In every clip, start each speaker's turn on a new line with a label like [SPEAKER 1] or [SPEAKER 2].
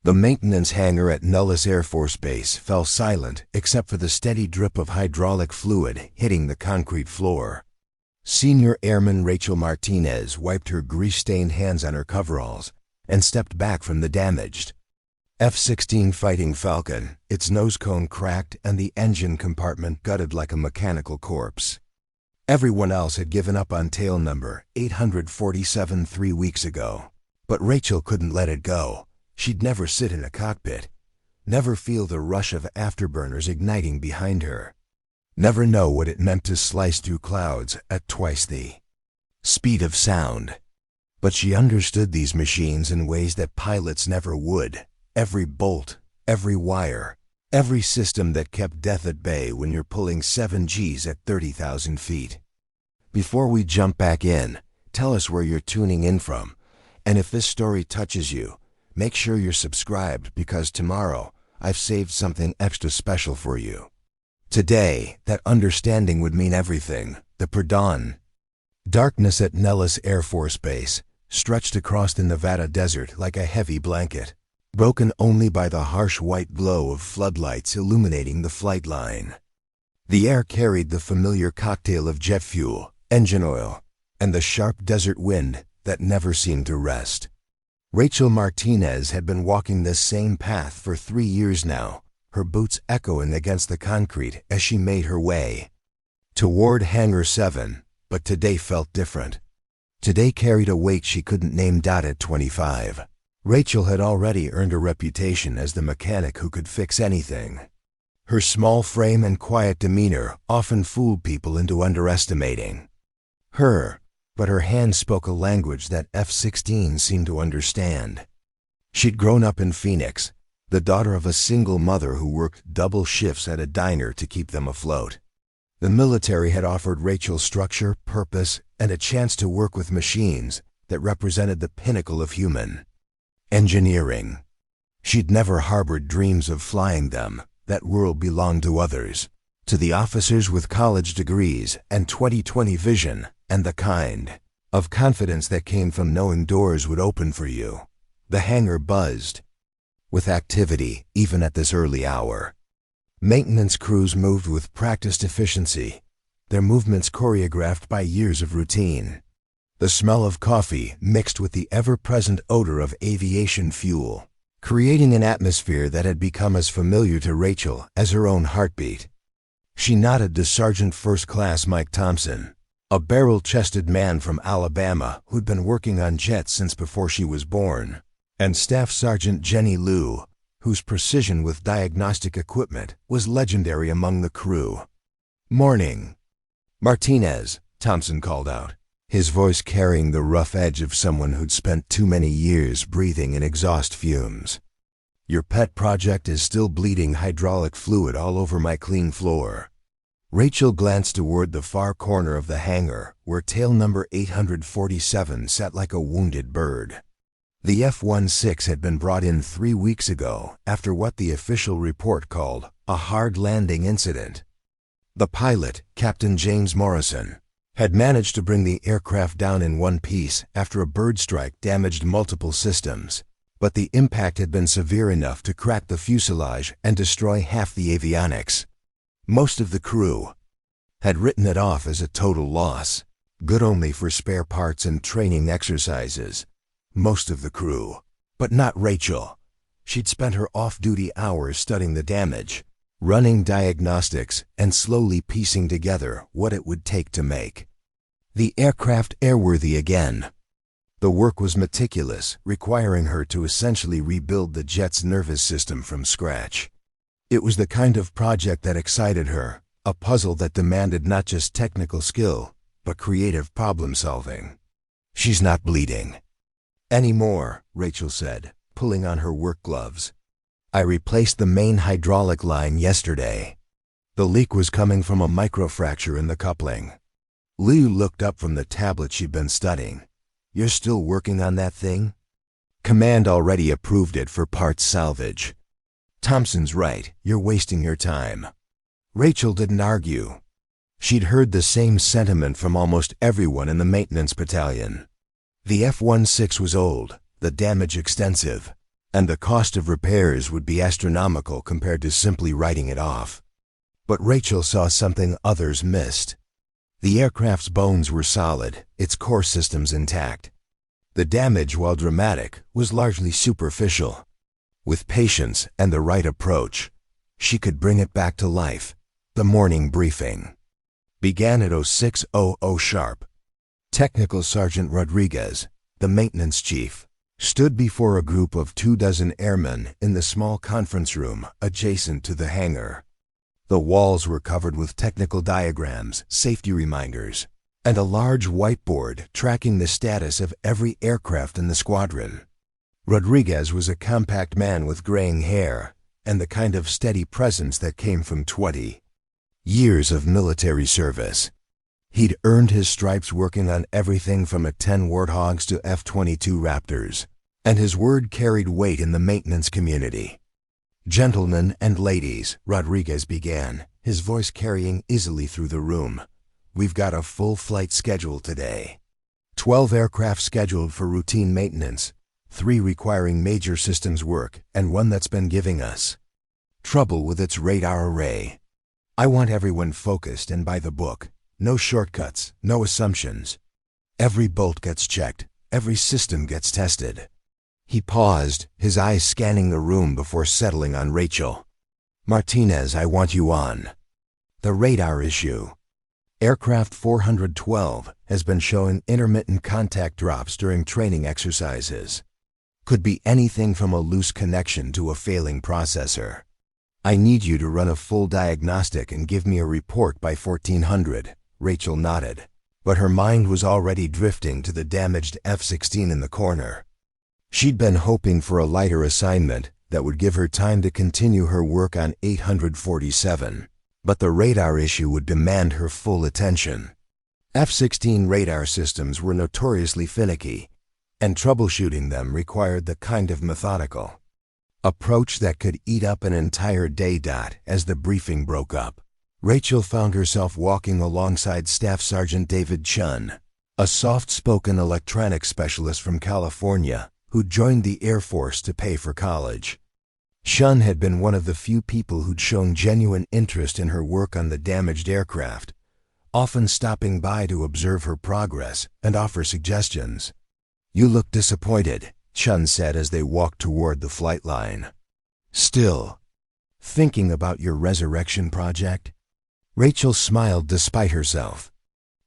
[SPEAKER 1] The maintenance hangar at Nellis Air Force Base fell silent except for the steady drip of hydraulic fluid hitting the concrete floor. Senior Airman Rachel Martinez wiped her grease-stained hands on her coveralls and stepped back from the damaged F-16 Fighting Falcon, its nose cone cracked and the engine compartment gutted like a mechanical corpse. Everyone else had given up on tail number 847 3 weeks ago, but Rachel couldn't let it go. She'd never sit in a cockpit, never feel the rush of afterburners igniting behind her, never know what it meant to slice through clouds at twice the speed of sound. But she understood these machines in ways that pilots never would. Every bolt, every wire, every system that kept death at bay when you're pulling 7 Gs at 30,000 feet. Before we jump back in, tell us where you're tuning in from, and if this story touches you, make sure you're subscribed because tomorrow I've saved something extra special for you. Today, that understanding would mean everything. The pre-dawn darkness at Nellis Air Force Base stretched across the Nevada desert like a heavy blanket, broken only by the harsh white glow of floodlights illuminating the flight line. The air carried the familiar cocktail of jet fuel, engine oil, and the sharp desert wind that never seemed to rest. Rachel Martinez had been walking this same path for 3 years now, her boots echoing against the concrete as she made her way toward Hangar 7, but today felt different. Today carried a weight she couldn't name. At 25, Rachel had already earned a reputation as the mechanic who could fix anything. Her small frame and quiet demeanor often fooled people into underestimating her, but her hands spoke a language that F-16 seemed to understand. She'd grown up in Phoenix, the daughter of a single mother who worked double shifts at a diner to keep them afloat. The military had offered Rachel structure, purpose, and a chance to work with machines that represented the pinnacle of human engineering. She'd never harbored dreams of flying them. That world belonged to others, to the officers with college degrees and 20/20 vision, and the kind of confidence that came from knowing doors would open for you. The hangar buzzed with activity even at this early hour. Maintenance crews moved with practiced efficiency, their movements choreographed by years of routine. The smell of coffee mixed with the ever-present odor of aviation fuel, creating an atmosphere that had become as familiar to Rachel as her own heartbeat. She nodded to Sergeant First Class Mike Thompson, a barrel-chested man from Alabama who'd been working on jets since before she was born, and Staff Sergeant Jenny Liu, whose precision with diagnostic equipment was legendary among the crew. "Morning, Martinez," Thompson called out, his voice carrying the rough edge of someone who'd spent too many years breathing in exhaust fumes. "Your pet project is still bleeding hydraulic fluid all over my clean floor." Rachel glanced toward the far corner of the hangar where tail number 847 sat like a wounded bird. The F-16 had been brought in 3 weeks ago after what the official report called a hard landing incident. The pilot, Captain James Morrison, had managed to bring the aircraft down in one piece after a bird strike damaged multiple systems, but the impact had been severe enough to crack the fuselage and destroy half the avionics. Most of the crew had written it off as a total loss, good only for spare parts and training exercises. Most of the crew, but not Rachel. She'd spent her off-duty hours studying the damage, running diagnostics, and slowly piecing together what it would take to make the aircraft airworthy again. The work was meticulous, requiring her to essentially rebuild the jet's nervous system from scratch. It was the kind of project that excited her, a puzzle that demanded not just technical skill, but creative problem-solving. "She's not bleeding anymore," Rachel said, pulling on her work gloves. "I replaced the main hydraulic line yesterday." The leak was coming from a microfracture in the coupling. Liu looked up from the tablet she'd been studying. "You're still working on that thing?" "Command already approved it for parts salvage." "Thompson's right, you're wasting your time." Rachel didn't argue. She'd heard the same sentiment from almost everyone in the maintenance battalion. The F-16 was old, the damage extensive, and the cost of repairs would be astronomical compared to simply writing it off. But Rachel saw something others missed. The aircraft's bones were solid, its core systems intact. The damage, while dramatic, was largely superficial. With patience and the right approach, she could bring it back to life. The morning briefing began at 06:00 sharp. Technical Sergeant Rodriguez, the maintenance chief, stood before a group of 24 airmen in the small conference room adjacent to the hangar. The walls were covered with technical diagrams, safety reminders, and a large whiteboard tracking the status of every aircraft in the squadron. Rodriguez was a compact man with graying hair and the kind of steady presence that came from 20 years of military service. He'd earned his stripes working on everything from A-10 Warthogs to F-22 Raptors, and his word carried weight in the maintenance community. "Gentlemen and ladies," Rodriguez began, his voice carrying easily through the room, "we've got a full flight schedule today. 12 aircraft scheduled for routine maintenance, 3 requiring major systems work, and 1 that's been giving us trouble with its radar array. I want everyone focused and by the book. No shortcuts, no assumptions. Every bolt gets checked, every system gets tested." He paused, his eyes scanning the room before settling on Rachel. "Martinez, I want you on. The radar issue. Aircraft 412 has been showing intermittent contact drops during training exercises. Could be anything from a loose connection to a failing processor. I need you to run a full diagnostic and give me a report by 1400. Rachel nodded, but her mind was already drifting to the damaged F-16 in the corner. She'd been hoping for a lighter assignment that would give her time to continue her work on 847, but the radar issue would demand her full attention. F-16 radar systems were notoriously finicky, and troubleshooting them required the kind of methodical approach that could eat up an entire day. As the briefing broke up, Rachel found herself walking alongside Staff Sergeant David Chun, a soft-spoken electronics specialist from California who joined the Air Force to pay for college. Chun had been one of the few people who'd shown genuine interest in her work on the damaged aircraft, often stopping by to observe her progress and offer suggestions. "You look disappointed," Chun said as they walked toward the flight line. "Still thinking about your resurrection project?" Rachel smiled despite herself.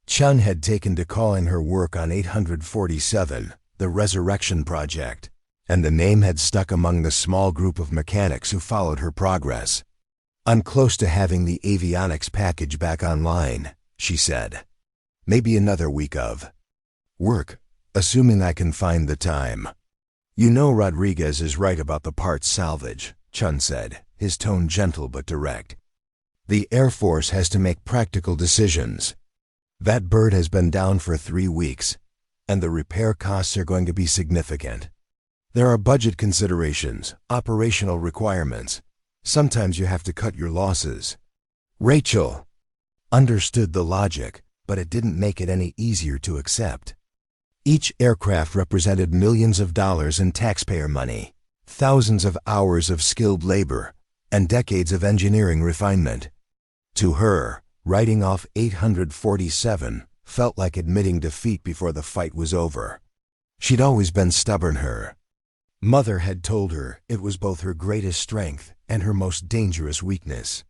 [SPEAKER 1] Chun had taken to calling her work on 847 the Resurrection Project, and the name had stuck among the small group of mechanics who followed her progress. "I'm close to having the avionics package back online," she said. "Maybe another week of work, assuming I can find the time." "You know Rodriguez is right about the parts salvage," Chun said, his tone gentle but direct. "The Air Force has to make practical decisions. That bird has been down for 3 weeks, and the repair costs are going to be significant. There are budget considerations, operational requirements. Sometimes you have to cut your losses." Rachel understood the logic, but it didn't make it any easier to accept. Each aircraft represented millions of dollars in taxpayer money, thousands of hours of skilled labor, and decades of engineering refinement. To her, writing off 847 felt like admitting defeat before the fight was over. She'd always been stubborn. Her mother had told her it was both her greatest strength and her most dangerous weakness,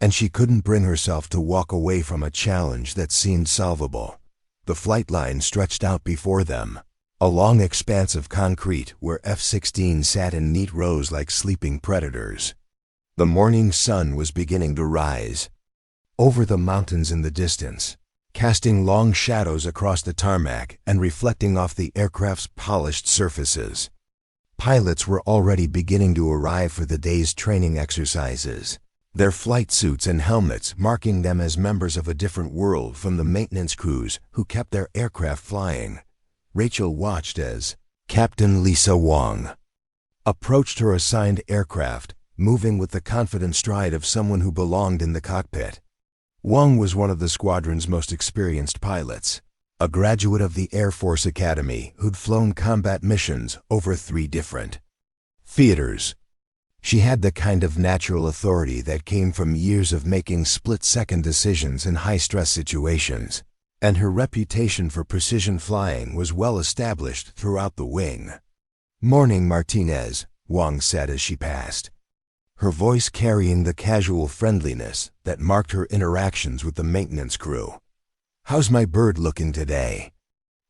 [SPEAKER 1] and she couldn't bring herself to walk away from a challenge that seemed solvable. The flight line stretched out before them, a long expanse of concrete where F-16 sat in neat rows like sleeping predators. The morning sun was beginning to rise over the mountains in the distance, casting long shadows across the tarmac and reflecting off the aircraft's polished surfaces. Pilots were already beginning to arrive for the day's training exercises, their flight suits and helmets marking them as members of a different world from the maintenance crews who kept their aircraft flying. Rachel watched as Captain Lisa Wong approached her assigned aircraft, moving with the confident stride of someone who belonged in the cockpit. Wong was one of the squadron's most experienced pilots, a graduate of the Air Force Academy who'd flown combat missions over 3 different theaters. She had the kind of natural authority that came from years of making split-second decisions in high-stress situations, and her reputation for precision flying was well established throughout the wing. "Morning, Martinez," Wong said as she passed, her voice carrying the casual friendliness that marked her interactions with the maintenance crew. "How's my bird looking today?"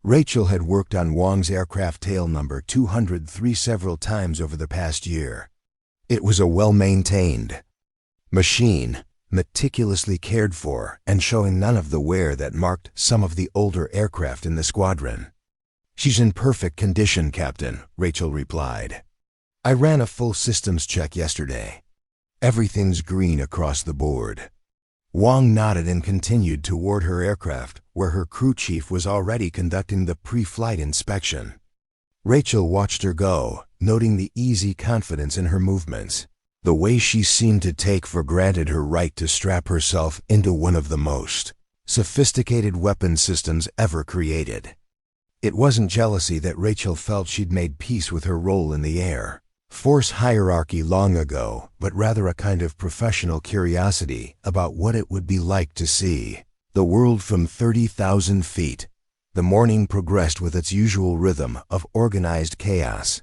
[SPEAKER 1] Rachel had worked on Wong's aircraft tail number 203 several times over the past year. It was a well-maintained machine, meticulously cared for and showing none of the wear that marked some of the older aircraft in the squadron. "She's in perfect condition, Captain," Rachel replied. "I ran a full systems check yesterday. Everything's green across the board." Wong nodded and continued toward her aircraft, where her crew chief was already conducting the pre-flight inspection. Rachel watched her go, noting the easy confidence in her movements, the way she seemed to take for granted her right to strap herself into one of the most sophisticated weapon systems ever created. It wasn't jealousy that Rachel felt she'd made peace with her role in the Air Force hierarchy long ago, but rather a kind of professional curiosity about what it would be like to see the world from 30,000 feet. The morning progressed with its usual rhythm of organized chaos.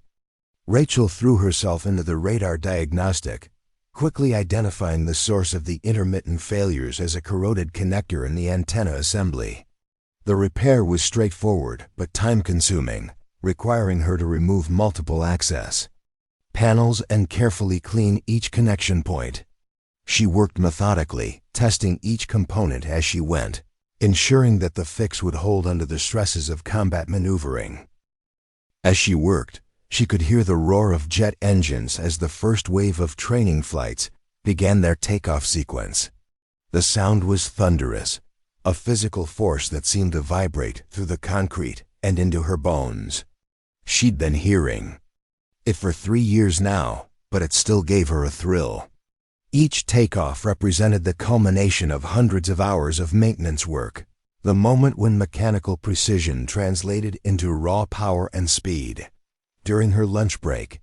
[SPEAKER 1] Rachel threw herself into the radar diagnostic, quickly identifying the source of the intermittent failures as a corroded connector in the antenna assembly. The repair was straightforward but time-consuming, requiring her to remove multiple access panels and carefully clean each connection point. She worked methodically, testing each component as she went, ensuring that the fix would hold under the stresses of combat maneuvering. As she worked, she could hear the roar of jet engines as the first wave of training flights began their takeoff sequence. The sound was thunderous, a physical force that seemed to vibrate through the concrete and into her bones. She'd been hearing it for 3 years now, but it still gave her a thrill. Each takeoff represented the culmination of hundreds of hours of maintenance work, the moment when mechanical precision translated into raw power and speed. During her lunch break,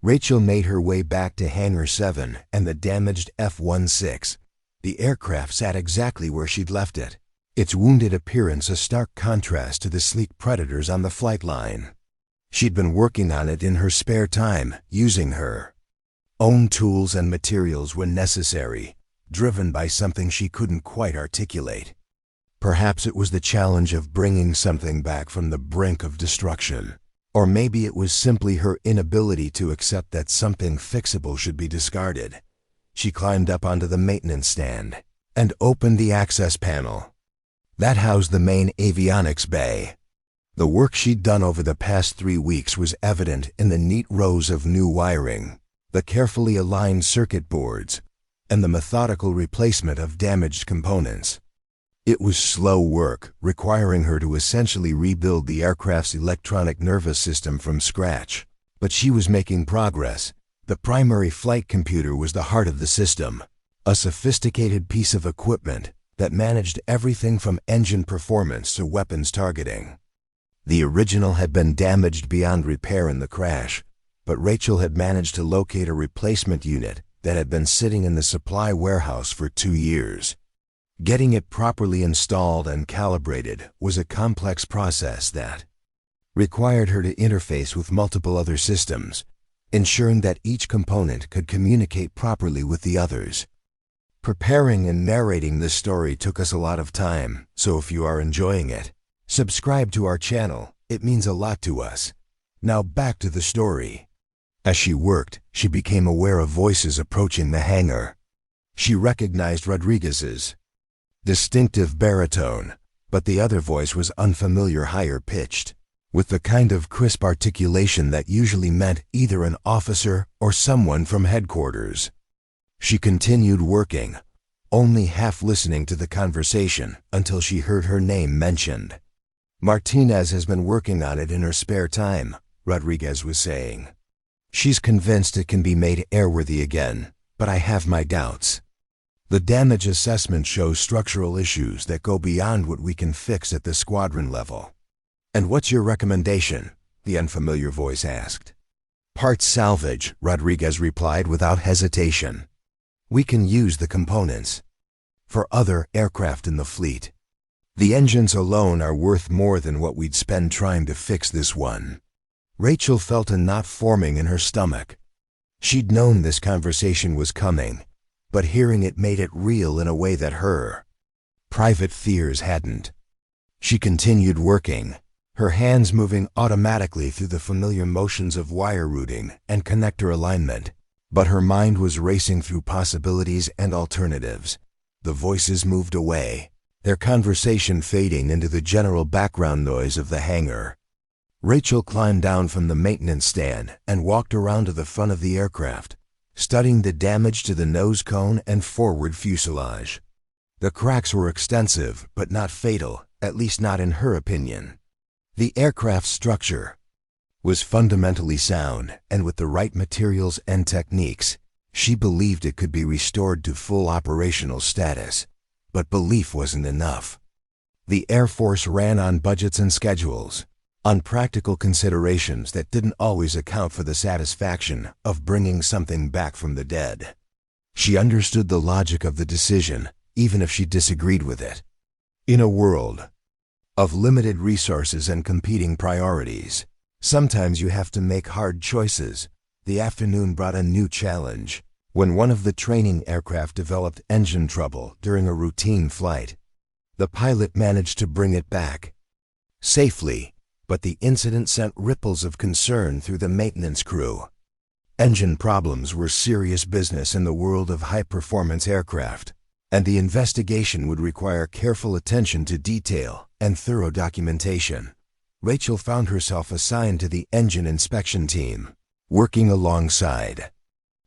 [SPEAKER 1] Rachel made her way back to Hangar 7 and the damaged F-16. The aircraft sat exactly where she'd left it, its wounded appearance a stark contrast to the sleek Predators on the flight line. She'd been working on it in her spare time, using her own tools and materials when necessary, driven by something she couldn't quite articulate. Perhaps it was the challenge of bringing something back from the brink of destruction. Or maybe it was simply her inability to accept that something fixable should be discarded. She climbed up onto the maintenance stand and opened the access panel. That housed the main avionics bay. The work she'd done over the past 3 weeks was evident in the neat rows of new wiring, the carefully aligned circuit boards, and the methodical replacement of damaged components. It was slow work, requiring her to essentially rebuild the aircraft's electronic nervous system from scratch. But she was making progress. The primary flight computer was the heart of the system, a sophisticated piece of equipment that managed everything from engine performance to weapons targeting. The original had been damaged beyond repair in the crash, but Rachel had managed to locate a replacement unit that had been sitting in the supply warehouse for 2 years. Getting it properly installed and calibrated was a complex process that required her to interface with multiple other systems, ensuring that each component could communicate properly with the others. Preparing and narrating this story took us a lot of time, so if you are enjoying it, subscribe to our channel. It means a lot to us. Now back to the story. As she worked, she became aware of voices approaching the hangar. She recognized Rodriguez's distinctive baritone, but the other voice was unfamiliar, higher-pitched, with the kind of crisp articulation that usually meant either an officer or someone from headquarters. She continued working, only half listening to the conversation until she heard her name mentioned. "Martinez has been working on it in her spare time," Rodriguez was saying. "She's convinced it can be made airworthy again, but I have my doubts. The damage assessment shows structural issues that go beyond what we can fix at the squadron level." "And what's your recommendation?" the unfamiliar voice asked. Parts salvage, Rodriguez replied without hesitation. We can use the components for other aircraft in the fleet. The engines alone are worth more than what we'd spend trying to fix this one. Rachel felt a knot forming in her stomach. She'd known this conversation was coming, but hearing it made it real in a way that her private fears hadn't. She continued working, her hands moving automatically through the familiar motions of wire routing and connector alignment, but her mind was racing through possibilities and alternatives. The voices moved away, their conversation fading into the general background noise of the hangar. Rachel climbed down from the maintenance stand and walked around to the front of the aircraft, studying the damage to the nose cone and forward fuselage. The cracks were extensive, but not fatal, at least not in her opinion. The aircraft's structure was fundamentally sound, and with the right materials and techniques, she believed it could be restored to full operational status. But belief wasn't enough. The Air Force ran on budgets and schedules, on practical considerations that didn't always account for the satisfaction of bringing something back from the dead. She understood the logic of the decision, even if she disagreed with it. In a world of limited resources and competing priorities, sometimes you have to make hard choices. The afternoon brought a new challenge. When one of the training aircraft developed engine trouble during a routine flight, the pilot managed to bring it back safely, but the incident sent ripples of concern through the maintenance crew. Engine problems were serious business in the world of high-performance aircraft, and the investigation would require careful attention to detail and thorough documentation. Rachel found herself assigned to the engine inspection team, working alongside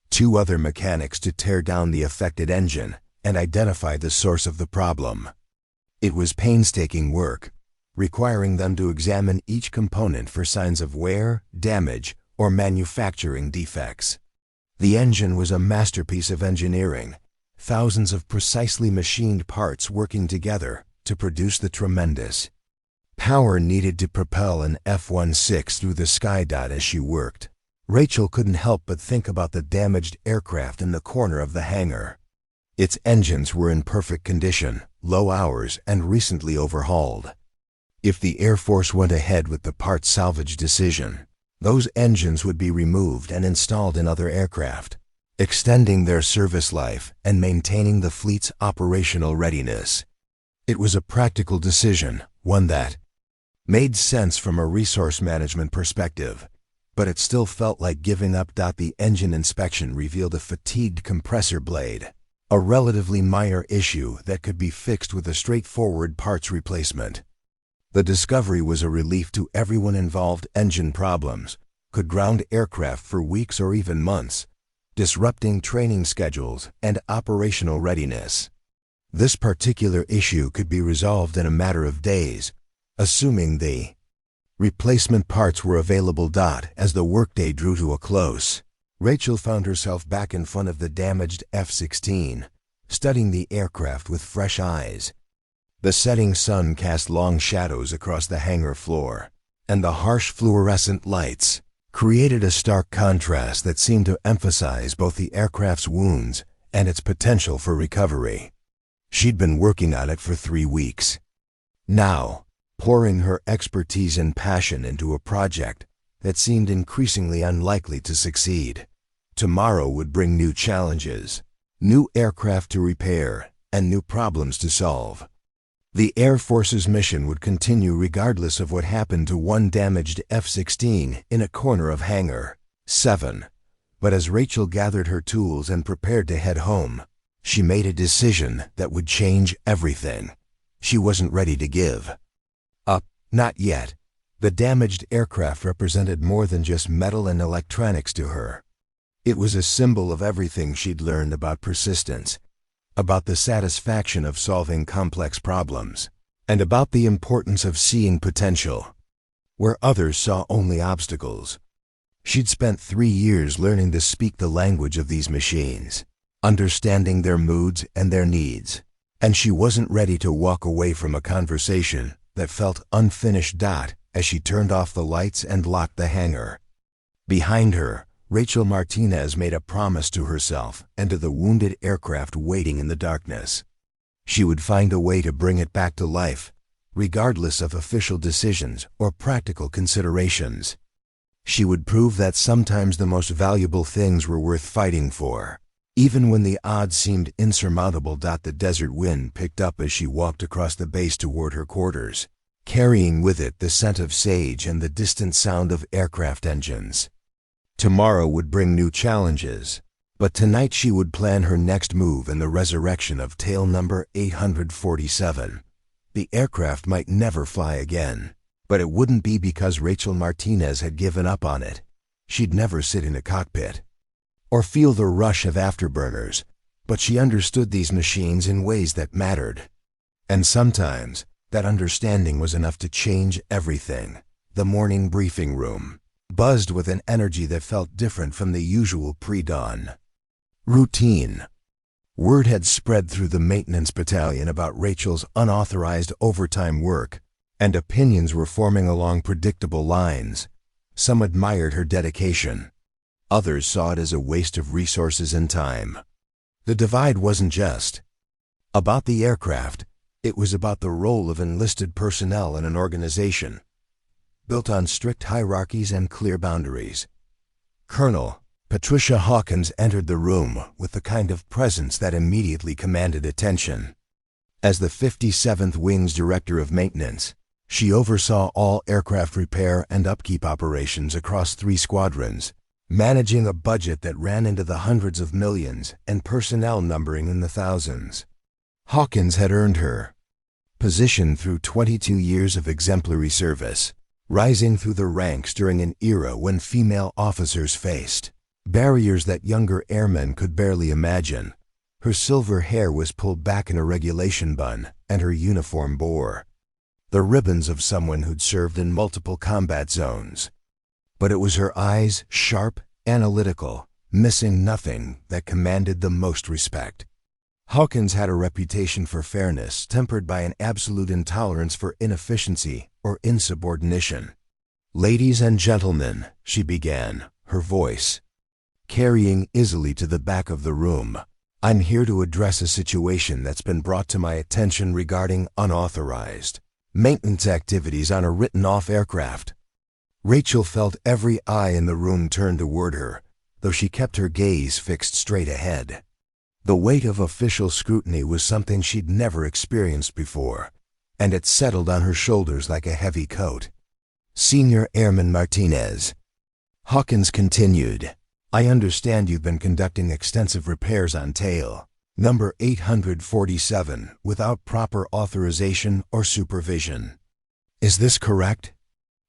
[SPEAKER 1] two other mechanics to tear down the affected engine and identify the source of the problem. It was painstaking work, requiring them to examine each component for signs of wear, damage, or manufacturing defects. The engine was a masterpiece of engineering, thousands of precisely machined parts working together to produce the tremendous power needed to propel an F-16 through the sky. As she worked, Rachel couldn't help but think about the damaged aircraft in the corner of the hangar. Its engines were in perfect condition, low hours, and recently overhauled. If the Air Force went ahead with the parts salvage decision, those engines would be removed and installed in other aircraft, extending their service life and maintaining the fleet's operational readiness. It was a practical decision, one that made sense from a resource management perspective, but it still felt like giving up. The engine inspection revealed a fatigued compressor blade, a relatively minor issue that could be fixed with a straightforward parts replacement. The discovery was a relief to everyone involved. Engine problems could ground aircraft for weeks or even months, disrupting training schedules and operational readiness. This particular issue could be resolved in a matter of days, assuming the replacement parts were available. As the workday drew to a close, Rachel found herself back in front of the damaged F-16, studying the aircraft with fresh eyes. The setting sun cast long shadows across the hangar floor, and the harsh fluorescent lights created a stark contrast that seemed to emphasize both the aircraft's wounds and its potential for recovery. She'd been working on it for 3 weeks. Now, pouring her expertise and passion into a project that seemed increasingly unlikely to succeed. Tomorrow would bring new challenges, new aircraft to repair, and new problems to solve. The Air Force's mission would continue regardless of what happened to one damaged F-16 in a corner of Hangar 7. But as Rachel gathered her tools and prepared to head home, she made a decision that would change everything. She wasn't ready to give up. Not yet. The damaged aircraft represented more than just metal and electronics to her. It was a symbol of everything she'd learned about persistence, about the satisfaction of solving complex problems, and about the importance of seeing potential where others saw only obstacles. She'd spent 3 years learning to speak the language of these machines, understanding their moods and their needs, and she wasn't ready to walk away from a conversation that felt unfinished. As she turned off the lights and locked the hangar Behind her, Rachel Martinez made a promise to herself and to the wounded aircraft waiting in the darkness. She would find a way to bring it back to life, regardless of official decisions or practical considerations. She would prove that sometimes the most valuable things were worth fighting for, even when the odds seemed insurmountable. The desert wind picked up as she walked across the base toward her quarters, carrying with it the scent of sage and the distant sound of aircraft engines. Tomorrow would bring new challenges, but tonight she would plan her next move in the resurrection of tail number 847. The aircraft might never fly again, but it wouldn't be because Rachel Martinez had given up on it. She'd never sit in a cockpit or feel the rush of afterburners, but she understood these machines in ways that mattered. And sometimes, that understanding was enough to change everything. The morning briefing room buzzed with an energy that felt different from the usual pre-dawn routine. Word had spread through the maintenance battalion about Rachel's unauthorized overtime work, and opinions were forming along predictable lines. Some admired her dedication. Others saw it as a waste of resources and time. The divide wasn't just about the aircraft, it was about the role of enlisted personnel in an organization built on strict hierarchies and clear boundaries. Colonel Patricia Hawkins entered the room with the kind of presence that immediately commanded attention. As the 57th Wing's Director of Maintenance, she oversaw all aircraft repair and upkeep operations across 3 squadrons, managing a budget that ran into the hundreds of millions and personnel numbering in the thousands. Hawkins had earned her position through 22 years of exemplary service, rising through the ranks during an era when female officers faced barriers that younger airmen could barely imagine. Her silver hair was pulled back in a regulation bun, and her uniform bore the ribbons of someone who'd served in multiple combat zones. But it was her eyes, sharp, analytical, missing nothing, that commanded the most respect. Hawkins had a reputation for fairness tempered by an absolute intolerance for inefficiency or insubordination. "Ladies and gentlemen," she began, her voice carrying easily to the back of the room, "I'm here to address a situation that's been brought to my attention regarding unauthorized maintenance activities on a written-off aircraft." Rachel felt every eye in the room turn toward her, though she kept her gaze fixed straight ahead. The weight of official scrutiny was something she'd never experienced before, and it settled on her shoulders like a heavy coat. "Senior Airman Martinez," Hawkins continued, "I understand you've been conducting extensive repairs on tail number 847 without proper authorization or supervision. Is this correct?"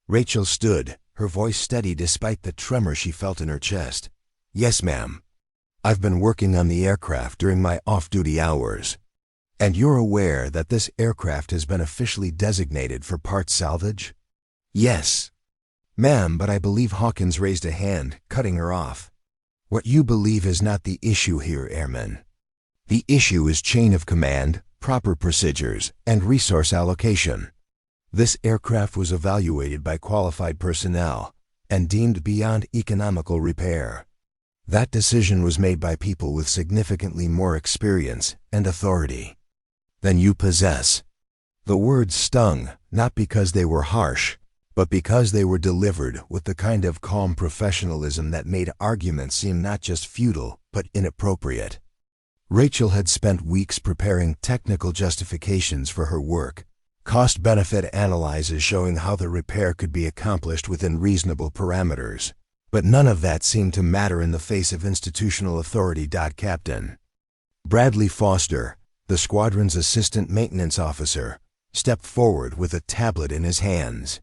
[SPEAKER 1] Rachel stood, her voice steady despite the tremor she felt in her chest. "Yes, ma'am. I've been working on the aircraft during my off-duty hours. And you're aware that this aircraft has been officially designated for parts salvage?" "Yes, ma'am, but I believe..." Hawkins raised a hand, cutting her off. "What you believe is not the issue here, Airman. The issue is chain of command, proper procedures, and resource allocation. This aircraft was evaluated by qualified personnel and deemed beyond economical repair. That decision was made by people with significantly more experience and authority than you possess." The words stung, not because they were harsh, but because they were delivered with the kind of calm professionalism that made arguments seem not just futile, but inappropriate. Rachel had spent weeks preparing technical justifications for her work, cost-benefit analyses showing how the repair could be accomplished within reasonable parameters. But none of that seemed to matter in the face of institutional authority. Captain Bradley Foster, the squadron's assistant maintenance officer, stepped forward with a tablet in his hands.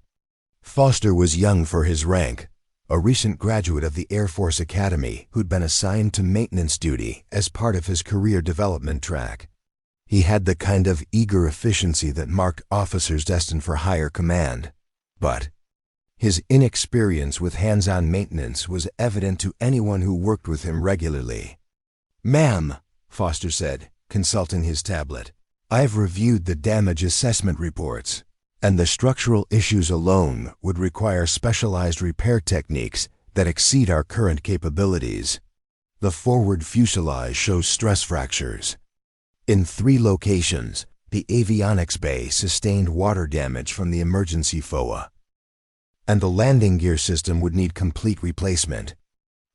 [SPEAKER 1] Foster was young for his rank, a recent graduate of the Air Force Academy who'd been assigned to maintenance duty as part of his career development track. He had the kind of eager efficiency that marked officers destined for higher command, but his inexperience with hands-on maintenance was evident to anyone who worked with him regularly. "Ma'am," Foster said, consulting his tablet, "I've reviewed the damage assessment reports, and the structural issues alone would require specialized repair techniques that exceed our current capabilities. The forward fuselage shows stress fractures. In 3 locations, the avionics bay sustained water damage from the emergency FOA, and the landing gear system would need complete replacement.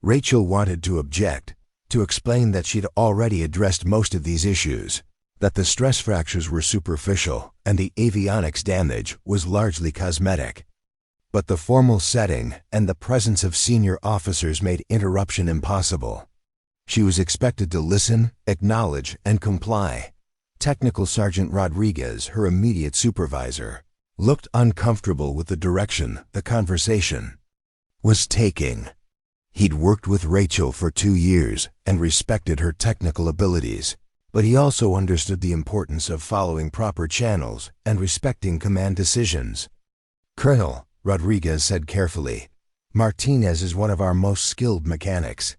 [SPEAKER 1] Rachel wanted to object, to explain that she'd already addressed most of these issues, that the stress fractures were superficial and the avionics damage was largely cosmetic. But the formal setting and the presence of senior officers made interruption impossible. She was expected to listen, acknowledge, and comply. Technical Sergeant Rodriguez, her immediate supervisor, looked uncomfortable with the direction the conversation was taking. He'd worked with Rachel for 2 years and respected her technical abilities, but he also understood the importance of following proper channels and respecting command decisions. "Colonel," Rodriguez said carefully, "Martinez is one of our most skilled mechanics.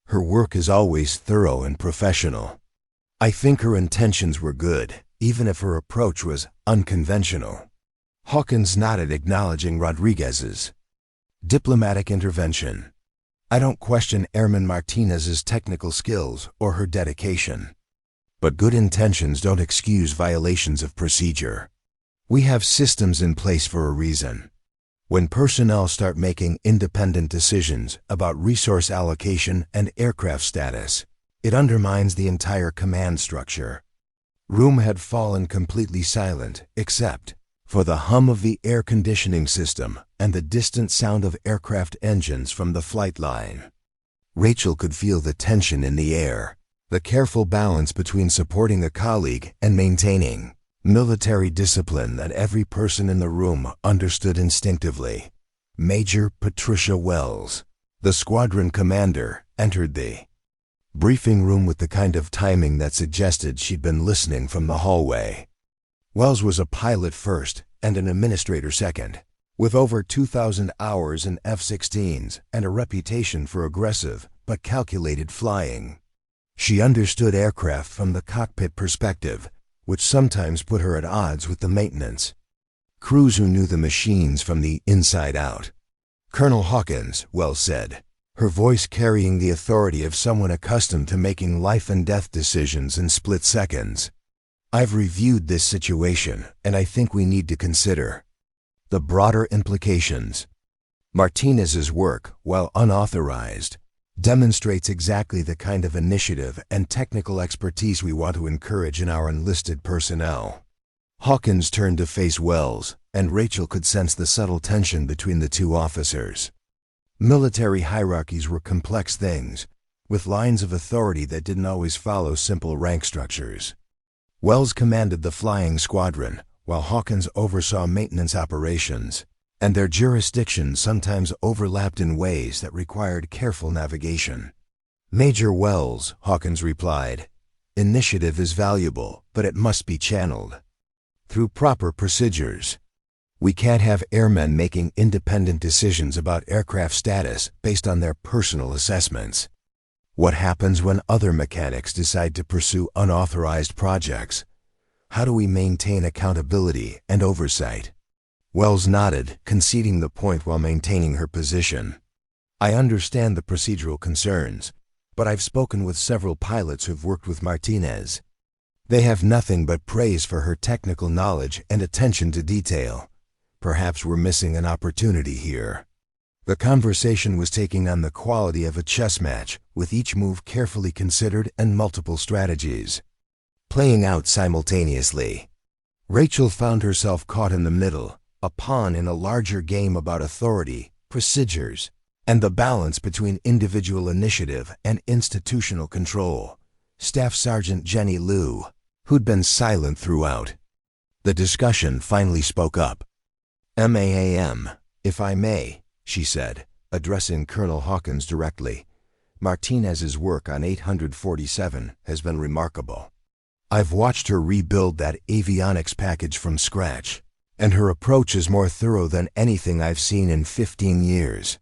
[SPEAKER 1] Her work is always thorough and professional. I think her intentions were good, even if her approach was unconventional." Hawkins nodded, acknowledging Rodriguez's diplomatic intervention. "I don't question Airman Martinez's technical skills or her dedication. But good intentions don't excuse violations of procedure. We have systems in place for a reason. When personnel start making independent decisions about resource allocation and aircraft status, it undermines the entire command structure." Room had fallen completely silent, except for the hum of the air conditioning system and the distant sound of aircraft engines from the flight line. Rachel could feel the tension in the air, the careful balance between supporting a colleague and maintaining military discipline that every person in the room understood instinctively. Major Patricia Wells, the squadron commander, entered the briefing room with the kind of timing that suggested she'd been listening from the hallway. Wells was a pilot first and an administrator second, with over 2,000 hours in F-16s and a reputation for aggressive but calculated flying. She understood aircraft from the cockpit perspective, which sometimes put her at odds with the maintenance crews who knew the machines from the inside out. "Colonel Hawkins," Wells said, her voice carrying the authority of someone accustomed to making life-and-death decisions in split seconds, "I've reviewed this situation, and I think we need to consider the broader implications. Martinez's work, while unauthorized, demonstrates exactly the kind of initiative and technical expertise we want to encourage in our enlisted personnel." Hawkins turned to face Wells, and Rachel could sense the subtle tension between the 2 officers. Military hierarchies were complex things, with lines of authority that didn't always follow simple rank structures. Wells commanded the flying squadron, while Hawkins oversaw maintenance operations, and their jurisdictions sometimes overlapped in ways that required careful navigation. "Major Wells," Hawkins replied, "initiative is valuable, but it must be channeled through proper procedures. We can't have airmen making independent decisions about aircraft status based on their personal assessments. What happens when other mechanics decide to pursue unauthorized projects? How do we maintain accountability and oversight?" Wells nodded, conceding the point while maintaining her position. "I understand the procedural concerns, but I've spoken with several pilots who've worked with Martinez. They have nothing but praise for her technical knowledge and attention to detail. Perhaps we're missing an opportunity here." The conversation was taking on the quality of a chess match, with each move carefully considered and multiple strategies playing out simultaneously. Rachel found herself caught in the middle, a pawn in a larger game about authority, procedures, and the balance between individual initiative and institutional control. Staff Sergeant Jenny Liu, who'd been silent throughout the discussion, finally spoke up. "Ma'am, if I may," she said, addressing Colonel Hawkins directly, "Martinez's work on 847 has been remarkable. I've watched her rebuild that avionics package from scratch, and her approach is more thorough than anything I've seen in 15 years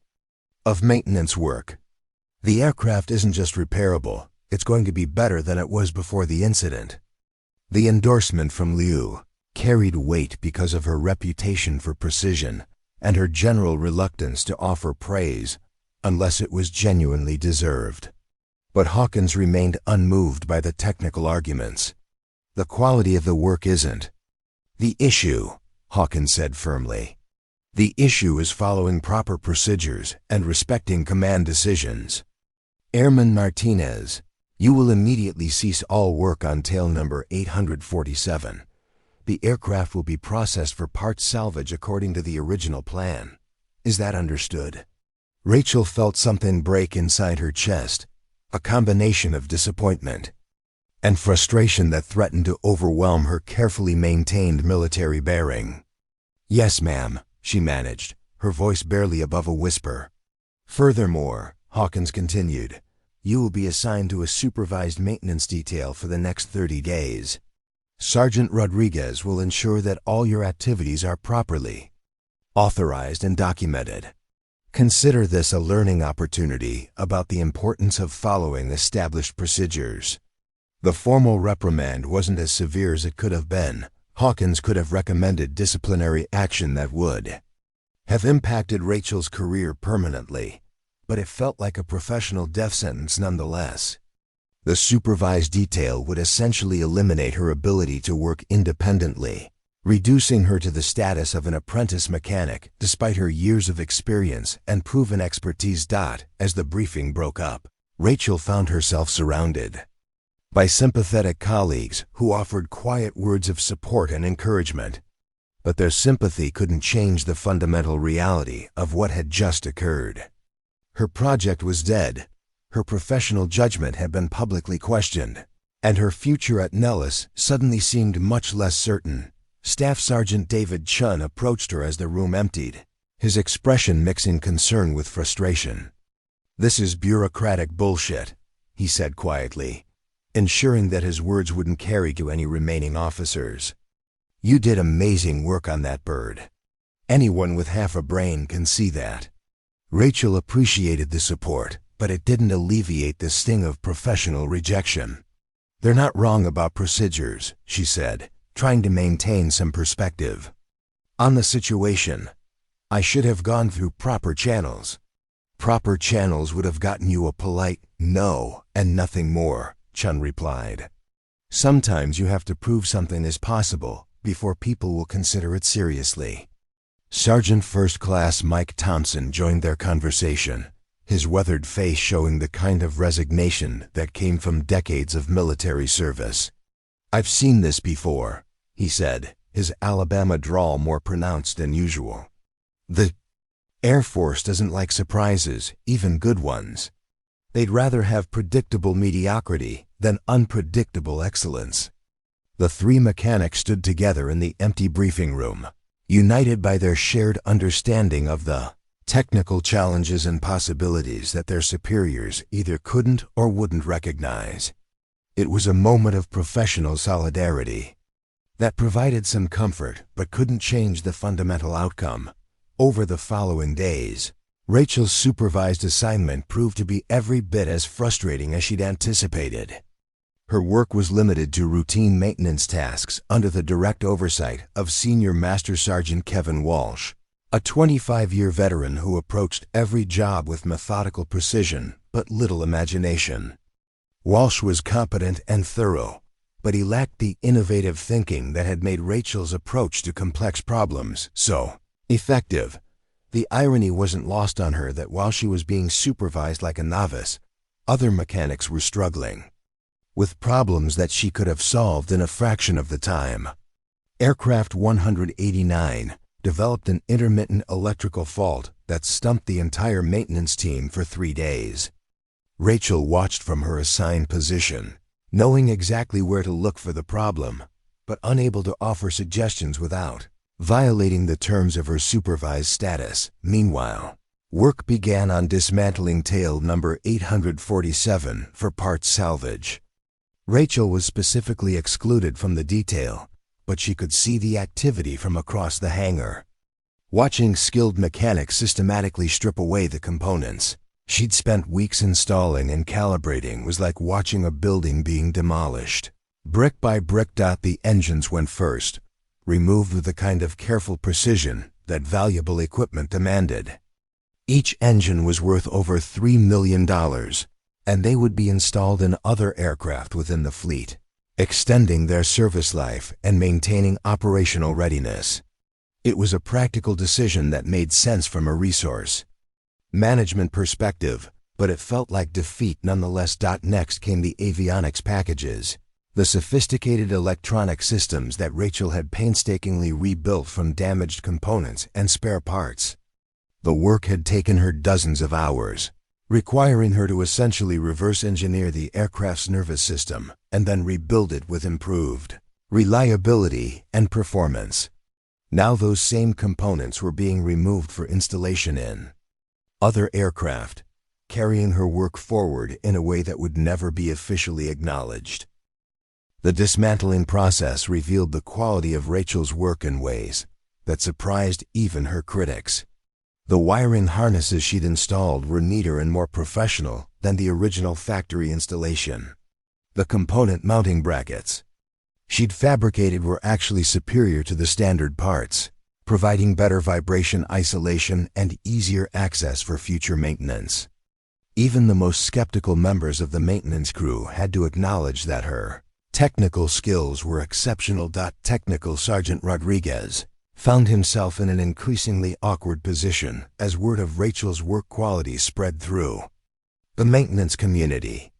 [SPEAKER 1] of maintenance work. The aircraft isn't just repairable, it's going to be better than it was before the incident." The endorsement from Liu carried weight because of her reputation for precision and her general reluctance to offer praise unless it was genuinely deserved. But Hawkins remained unmoved by the technical arguments. The quality of the work isn't the issue, Hawkins said firmly. The issue is following proper procedures and respecting command decisions. Airman Martinez, you will immediately cease all work on tail number 847. The aircraft will be processed for parts salvage according to the original plan. Is that understood? Rachel felt something break inside her chest, a combination of disappointment and frustration that threatened to overwhelm her carefully maintained military bearing. Yes, ma'am, she managed, her voice barely above a whisper. Furthermore, Hawkins continued, you will be assigned to a supervised maintenance detail for the next 30 days. Sergeant Rodriguez will ensure that all your activities are properly authorized and documented. Consider this a learning opportunity about the importance of following established procedures. The formal reprimand wasn't as severe as it could have been. Hawkins could have recommended disciplinary action that would have impacted Rachel's career permanently, but it felt like a professional death sentence nonetheless. The supervised detail would essentially eliminate her ability to work independently, reducing her to the status of an apprentice mechanic despite her years of experience and proven expertise. As the briefing broke up, Rachel found herself surrounded by sympathetic colleagues who offered quiet words of support and encouragement. But their sympathy couldn't change the fundamental reality of what had just occurred. Her project was dead, her professional judgment had been publicly questioned, and her future at Nellis suddenly seemed much less certain. Staff Sergeant David Chun approached her as the room emptied, his expression mixing concern with frustration. This is bureaucratic bullshit, he said quietly, ensuring that his words wouldn't carry to any remaining officers. You did amazing work on that bird. Anyone with half a brain can see that. Rachel appreciated the support, but it didn't alleviate the sting of professional rejection. They're not wrong about procedures, she said, trying to maintain some perspective on the situation. I should have gone through proper channels. Proper channels would have gotten you a polite no and nothing more, Chun replied. Sometimes you have to prove something is possible before people will consider it seriously. Sergeant First Class Mike Thompson joined their conversation, his weathered face showing the kind of resignation that came from decades of military service. I've seen this before, he said, his Alabama drawl more pronounced than usual. The Air Force doesn't like surprises, even good ones. They'd rather have predictable mediocrity than unpredictable excellence. The three mechanics stood together in the empty briefing room, united by their shared understanding of the technical challenges and possibilities that their superiors either couldn't or wouldn't recognize. It was a moment of professional solidarity that provided some comfort but couldn't change the fundamental outcome. Over the following days, Rachel's supervised assignment proved to be every bit as frustrating as she'd anticipated. Her work was limited to routine maintenance tasks under the direct oversight of Senior Master Sergeant Kevin Walsh, a 25-year veteran who approached every job with methodical precision but little imagination. Walsh was competent and thorough, but he lacked the innovative thinking that had made Rachel's approach to complex problems so effective. The irony wasn't lost on her that while she was being supervised like a novice, other mechanics were struggling with problems that she could have solved in a fraction of the time. Aircraft 189 developed an intermittent electrical fault that stumped the entire maintenance team for 3 days. Rachel watched from her assigned position, knowing exactly where to look for the problem, but unable to offer suggestions without violating the terms of her supervised status. Meanwhile, work began on dismantling tail number 847 for parts salvage. Rachel was specifically excluded from the detail, but she could see the activity from across the hangar. Watching skilled mechanics systematically strip away the components she'd spent weeks installing and calibrating was like watching a building being demolished. Brick by brick. The engines went first, removed with the kind of careful precision that valuable equipment demanded. Each engine was worth over $3 million, and they would be installed in other aircraft within the fleet, extending their service life and maintaining operational readiness. It was a practical decision that made sense from a resource management perspective, but it felt like defeat nonetheless. Next came the avionics packages, the sophisticated electronic systems that Rachel had painstakingly rebuilt from damaged components and spare parts. The work had taken her dozens of hours, requiring her to essentially reverse engineer the aircraft's nervous system and then rebuild it with improved reliability and performance. Now those same components were being removed for installation in other aircraft, carrying her work forward in a way that would never be officially acknowledged. The dismantling process revealed the quality of Rachel's work in ways that surprised even her critics. The wiring harnesses she'd installed were neater and more professional than the original factory installation. The component mounting brackets she'd fabricated were actually superior to the standard parts, providing better vibration isolation and easier access for future maintenance. Even the most skeptical members of the maintenance crew had to acknowledge that her technical skills were exceptional. Technical Sergeant Rodriguez found himself in an increasingly awkward position as word of Rachel's work quality spread through the maintenance community.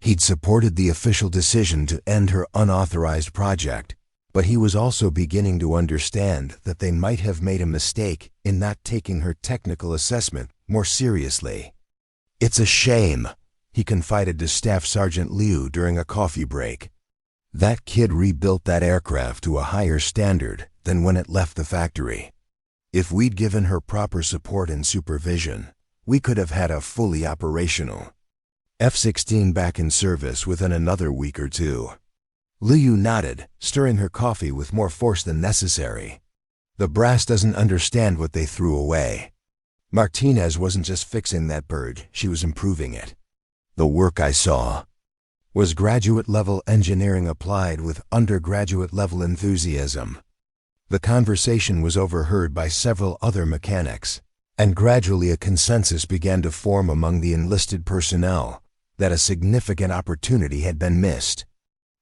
[SPEAKER 1] He'd supported the official decision to end her unauthorized project, but he was also beginning to understand that they might have made a mistake in not taking her technical assessment more seriously. "It's a shame," he confided to Staff Sergeant Liu during a coffee break. "That kid rebuilt that aircraft to a higher standard than when it left the factory. If we'd given her proper support and supervision, we could have had a fully operational F-16 back in service within another week or two." Liu nodded, stirring her coffee with more force than necessary. "The brass doesn't understand what they threw away. Martinez wasn't just fixing that bird, she was improving it. The work I saw was graduate-level engineering applied with undergraduate-level enthusiasm." The conversation was overheard by several other mechanics, and gradually a consensus began to form among the enlisted personnel that a significant opportunity had been missed.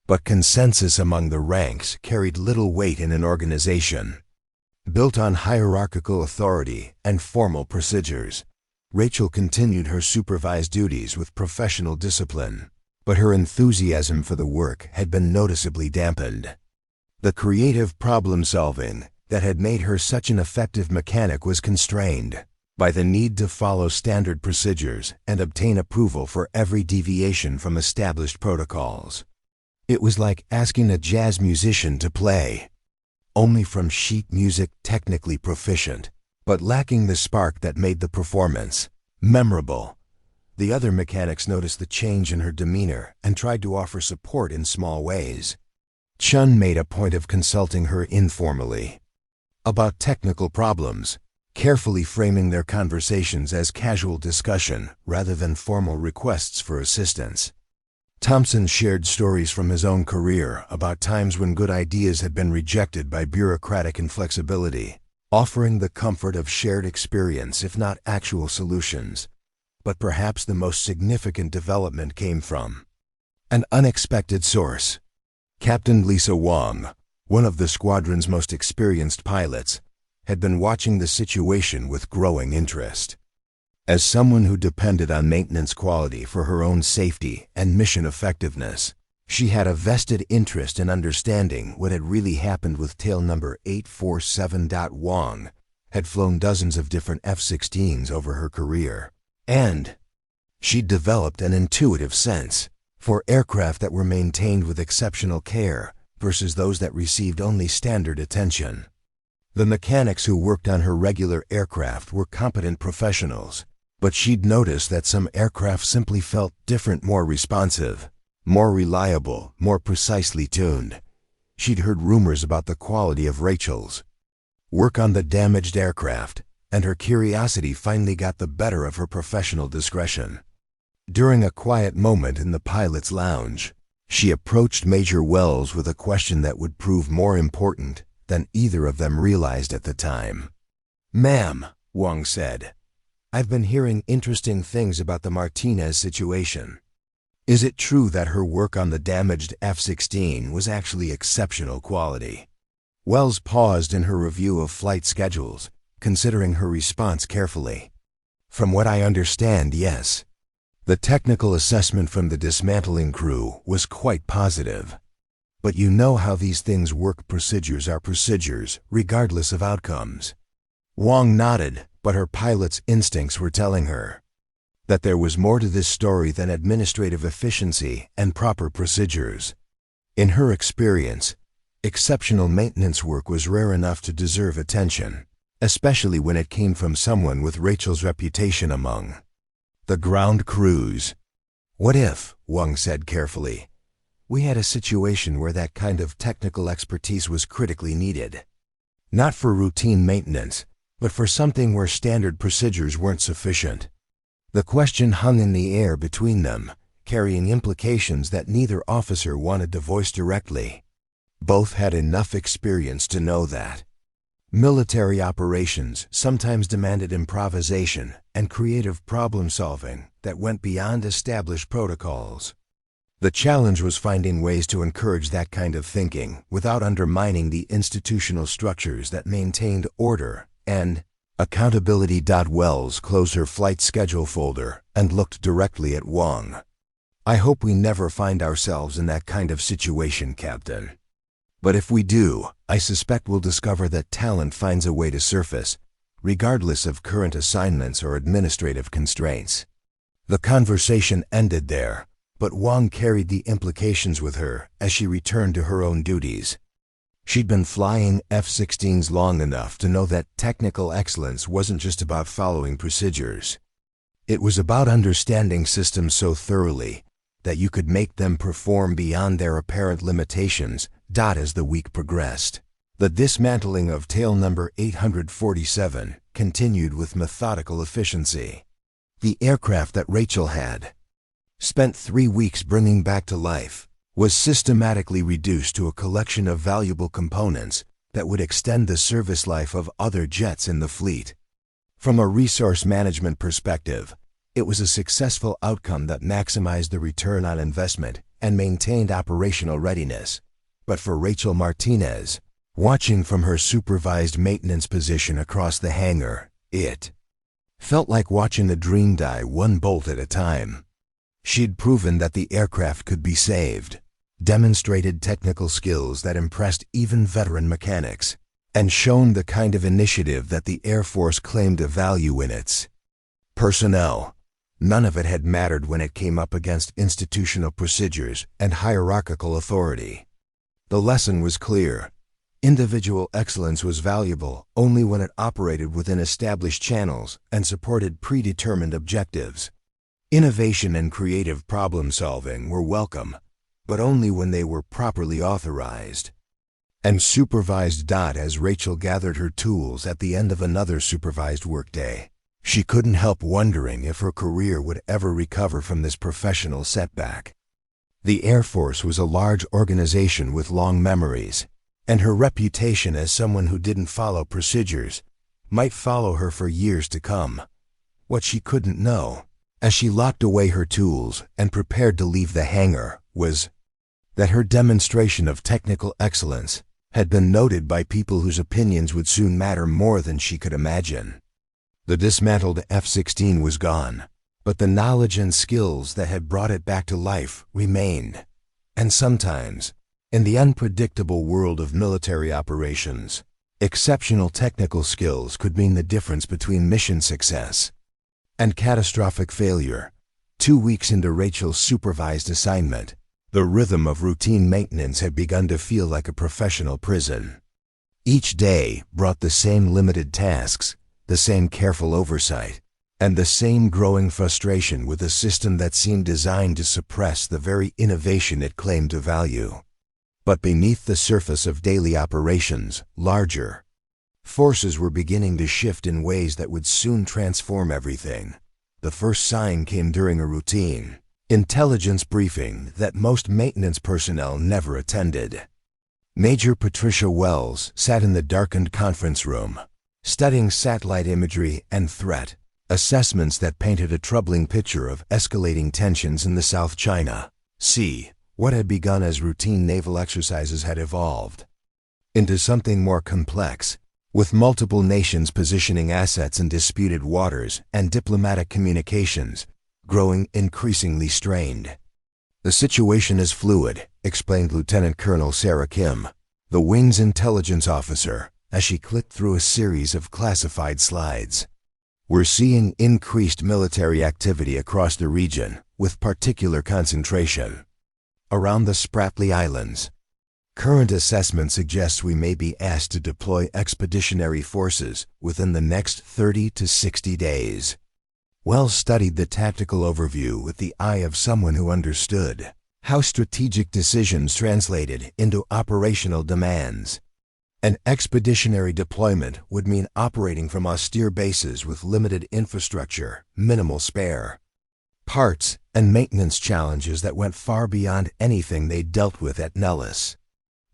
[SPEAKER 1] But consensus among the ranks carried little weight in an organization built on hierarchical authority and formal procedures. Rachel continued her supervised duties with professional discipline, but her enthusiasm for the work had been noticeably dampened. The creative problem-solving that had made her such an effective mechanic was constrained by the need to follow standard procedures and obtain approval for every deviation from established protocols. It was like asking a jazz musician to play only from sheet music, technically proficient, but lacking the spark that made the performance memorable. The other mechanics noticed the change in her demeanor and tried to offer support in small ways. Chun made a point of consulting her informally about technical problems, carefully framing their conversations as casual discussion rather than formal requests for assistance. Thompson shared stories from his own career about times when good ideas had been rejected by bureaucratic inflexibility, offering the comfort of shared experience if not actual solutions. But perhaps the most significant development came from an unexpected source. Captain Lisa Wong, one of the squadron's most experienced pilots, had been watching the situation with growing interest. As someone who depended on maintenance quality for her own safety and mission effectiveness, she had a vested interest in understanding what had really happened with tail number 847. Wong had flown dozens of different F-16s over her career, and she'd developed an intuitive sense for aircraft that were maintained with exceptional care versus those that received only standard attention. The mechanics who worked on her regular aircraft were competent professionals, but she'd noticed that some aircraft simply felt different, more responsive, more reliable, more precisely tuned. She'd heard rumors about the quality of Rachel's work on the damaged aircraft, and her curiosity finally got the better of her professional discretion. During a quiet moment in the pilot's lounge, she approached Major Wells with a question that would prove more important than either of them realized at the time. "Ma'am," Wong said, I've been hearing interesting things about the Martinez situation. Is it true that her work on the damaged F-16 was actually exceptional quality?" Wells paused in her review of flight schedules, considering her response carefully. "From what I understand, yes. The technical assessment from the dismantling crew was quite positive. But you know how these things work. Procedures are procedures, regardless of outcomes." Wong nodded, but her pilot's instincts were telling her that there was more to this story than administrative efficiency and proper procedures. In her experience, exceptional maintenance work was rare enough to deserve attention, especially when it came from someone with Rachel's reputation among the ground crews. "What if," Wong said carefully, "we had a situation where that kind of technical expertise was critically needed? Not for routine maintenance, but for something where standard procedures weren't sufficient." The question hung in the air between them, carrying implications that neither officer wanted to voice directly. Both had enough experience to know that military operations sometimes demanded improvisation and creative problem-solving that went beyond established protocols. The challenge was finding ways to encourage that kind of thinking without undermining the institutional structures that maintained order and accountability. Wells closed her flight schedule folder and looked directly at Wong. "I hope we never find ourselves in that kind of situation, Captain. But if we do, I suspect we'll discover that talent finds a way to surface, regardless of current assignments or administrative constraints." The conversation ended there, but Wong carried the implications with her as she returned to her own duties. She'd been flying F-16s long enough to know that technical excellence wasn't just about following procedures. It was about understanding systems so thoroughly that you could make them perform beyond their apparent limitations. As the week progressed, the dismantling of tail number 847 continued with methodical efficiency. The aircraft that Rachel had spent 3 weeks bringing back to life was systematically reduced to a collection of valuable components that would extend the service life of other jets in the fleet. From a resource management perspective, it was a successful outcome that maximized the return on investment and maintained operational readiness. But for Rachel Martinez, watching from her supervised maintenance position across the hangar, it felt like watching a dream die one bolt at a time. She'd proven that the aircraft could be saved, demonstrated technical skills that impressed even veteran mechanics, and shown the kind of initiative that the Air Force claimed to value in its personnel. None of it had mattered when it came up against institutional procedures and hierarchical authority. The lesson was clear. Individual excellence was valuable only when it operated within established channels and supported predetermined objectives. Innovation and creative problem-solving were welcome, but only when they were properly authorized and supervised. As Rachel gathered her tools at the end of another supervised workday, she couldn't help wondering if her career would ever recover from this professional setback. The Air Force was a large organization with long memories, and her reputation as someone who didn't follow procedures might follow her for years to come. What she couldn't know, as she locked away her tools and prepared to leave the hangar, was that her demonstration of technical excellence had been noted by people whose opinions would soon matter more than she could imagine. The dismantled F-16 was gone, but the knowledge and skills that had brought it back to life remained. And sometimes, in the unpredictable world of military operations, exceptional technical skills could mean the difference between mission success and catastrophic failure. 2 weeks into Rachel's supervised assignment, the rhythm of routine maintenance had begun to feel like a professional prison. Each day brought the same limited tasks, the same careful oversight, and the same growing frustration with a system that seemed designed to suppress the very innovation it claimed to value. But beneath the surface of daily operations, larger forces were beginning to shift in ways that would soon transform everything. The first sign came during a routine intelligence briefing that most maintenance personnel never attended. Major Patricia Wells sat in the darkened conference room, studying satellite imagery and threat assessments that painted a troubling picture of escalating tensions in the South China Sea. What had begun as routine naval exercises had evolved into something more complex, with multiple nations positioning assets in disputed waters and diplomatic communications growing increasingly strained. "The situation is fluid," explained Lieutenant Colonel Sarah Kim, the wing's intelligence officer, as she clicked through a series of classified slides. "We're seeing increased military activity across the region, with particular concentration around the Spratly Islands. Current assessment suggests we may be asked to deploy expeditionary forces within the next 30 to 60 days. Wells studied the tactical overview with the eye of someone who understood how strategic decisions translated into operational demands. An expeditionary deployment would mean operating from austere bases with limited infrastructure, minimal spare parts, and maintenance challenges that went far beyond anything they dealt with at Nellis.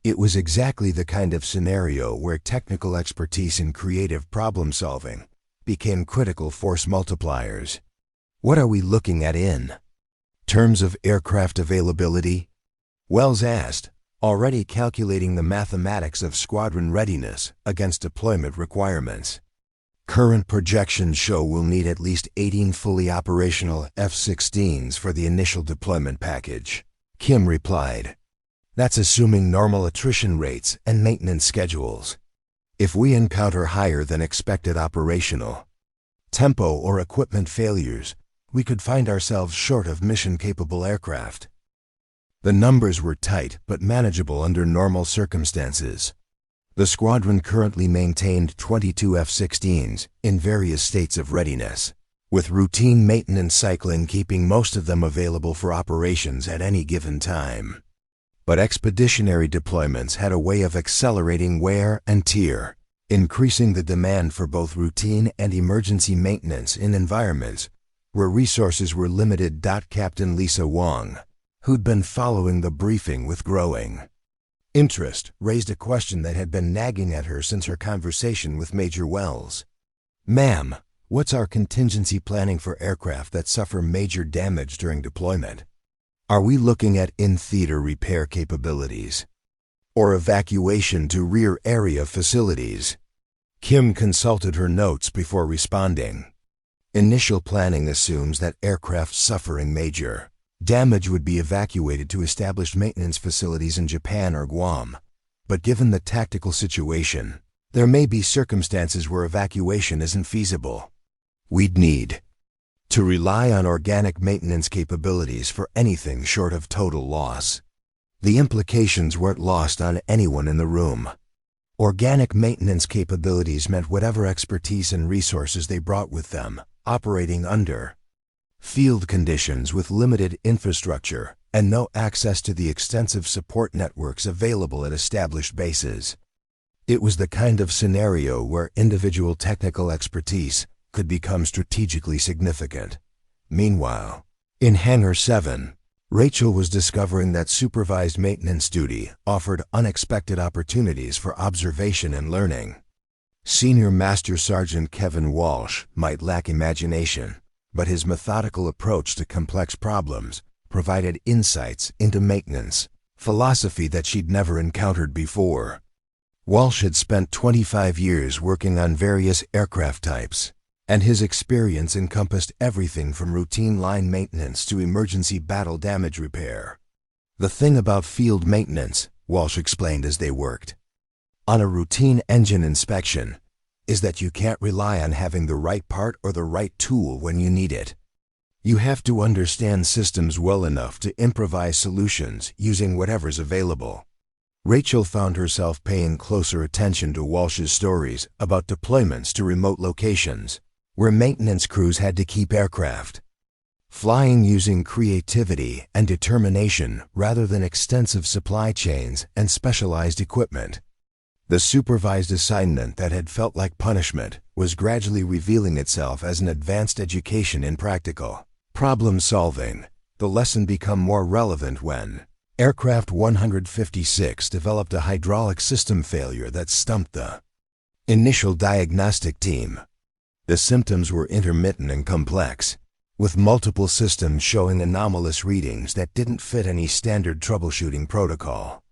[SPEAKER 1] It was exactly the kind of scenario where technical expertise and creative problem-solving became critical force multipliers. "What are we looking at in terms of aircraft availability?" Wells asked, already calculating the mathematics of squadron readiness against deployment requirements. "Current projections show we'll need at least 18 fully operational F-16s for the initial deployment package," Kim replied. "That's assuming normal attrition rates and maintenance schedules. If we encounter higher than expected operational tempo or equipment failures, we could find ourselves short of mission-capable aircraft." The numbers were tight but manageable under normal circumstances. The squadron currently maintained 22 F-16s in various states of readiness, with routine maintenance cycling keeping most of them available for operations at any given time. But expeditionary deployments had a way of accelerating wear and tear, increasing the demand for both routine and emergency maintenance in environments where resources were limited. Captain Lisa Wong, who'd been following the briefing with growing interest, raised a question that had been nagging at her since her conversation with Major Wells. "Ma'am, what's our contingency planning for aircraft that suffer major damage during deployment? Are we looking at in-theater repair capabilities or evacuation to rear area facilities?" Kim consulted her notes before responding. "Initial planning assumes that aircraft suffering major damage would be evacuated to established maintenance facilities in Japan or Guam. But given the tactical situation, there may be circumstances where evacuation isn't feasible. We'd need to rely on organic maintenance capabilities for anything short of total loss." The implications weren't lost on anyone in the room. Organic maintenance capabilities meant whatever expertise and resources they brought with them, operating under field conditions with limited infrastructure and no access to the extensive support networks available at established bases. It was the kind of scenario where individual technical expertise could become strategically significant. Meanwhile, in Hangar 7, Rachel was discovering that supervised maintenance duty offered unexpected opportunities for observation and learning. Senior Master Sergeant Kevin Walsh might lack imagination, but his methodical approach to complex problems provided insights into maintenance philosophy that she'd never encountered before. Walsh had spent 25 years working on various aircraft types, and his experience encompassed everything from routine line maintenance to emergency battle damage repair. "The thing about field maintenance," Walsh explained as they worked on a routine engine inspection, "is that you can't rely on having the right part or the right tool when you need it. You have to understand systems well enough to improvise solutions using whatever's available." Rachel found herself paying closer attention to Walsh's stories about deployments to remote locations, where maintenance crews had to keep aircraft flying using creativity and determination rather than extensive supply chains and specialized equipment. The supervised assignment that had felt like punishment was gradually revealing itself as an advanced education in practical problem solving. The lesson became more relevant when Aircraft 156 developed a hydraulic system failure that stumped the initial diagnostic team. The symptoms were intermittent and complex, with multiple systems showing anomalous readings that didn't fit any standard troubleshooting protocol.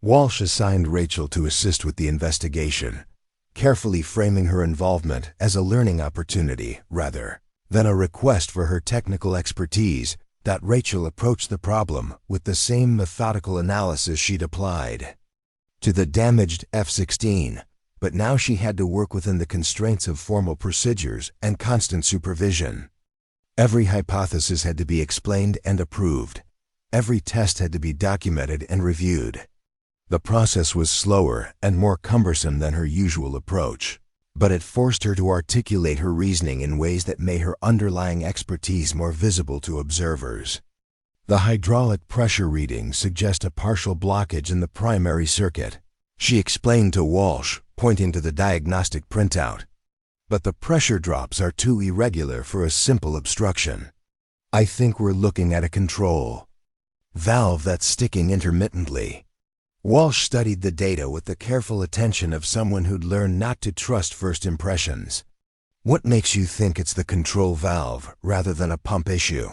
[SPEAKER 1] Walsh assigned Rachel to assist with the investigation, carefully framing her involvement as a learning opportunity rather than a request for her technical expertise. That Rachel approached the problem with the same methodical analysis she'd applied to the damaged F-16, but now she had to work within the constraints of formal procedures and constant supervision. Every hypothesis had to be explained and approved. Every test had to be documented and reviewed. The process was slower and more cumbersome than her usual approach, but it forced her to articulate her reasoning in ways that made her underlying expertise more visible to observers. The hydraulic pressure readings suggest a partial blockage in the primary circuit, she explained to Walsh, pointing to the diagnostic printout. But the pressure drops are too irregular for a simple obstruction. I think we're looking at a control valve that's sticking intermittently. Walsh studied the data with the careful attention of someone who'd learned not to trust first impressions. What makes you think it's the control valve rather than a pump issue?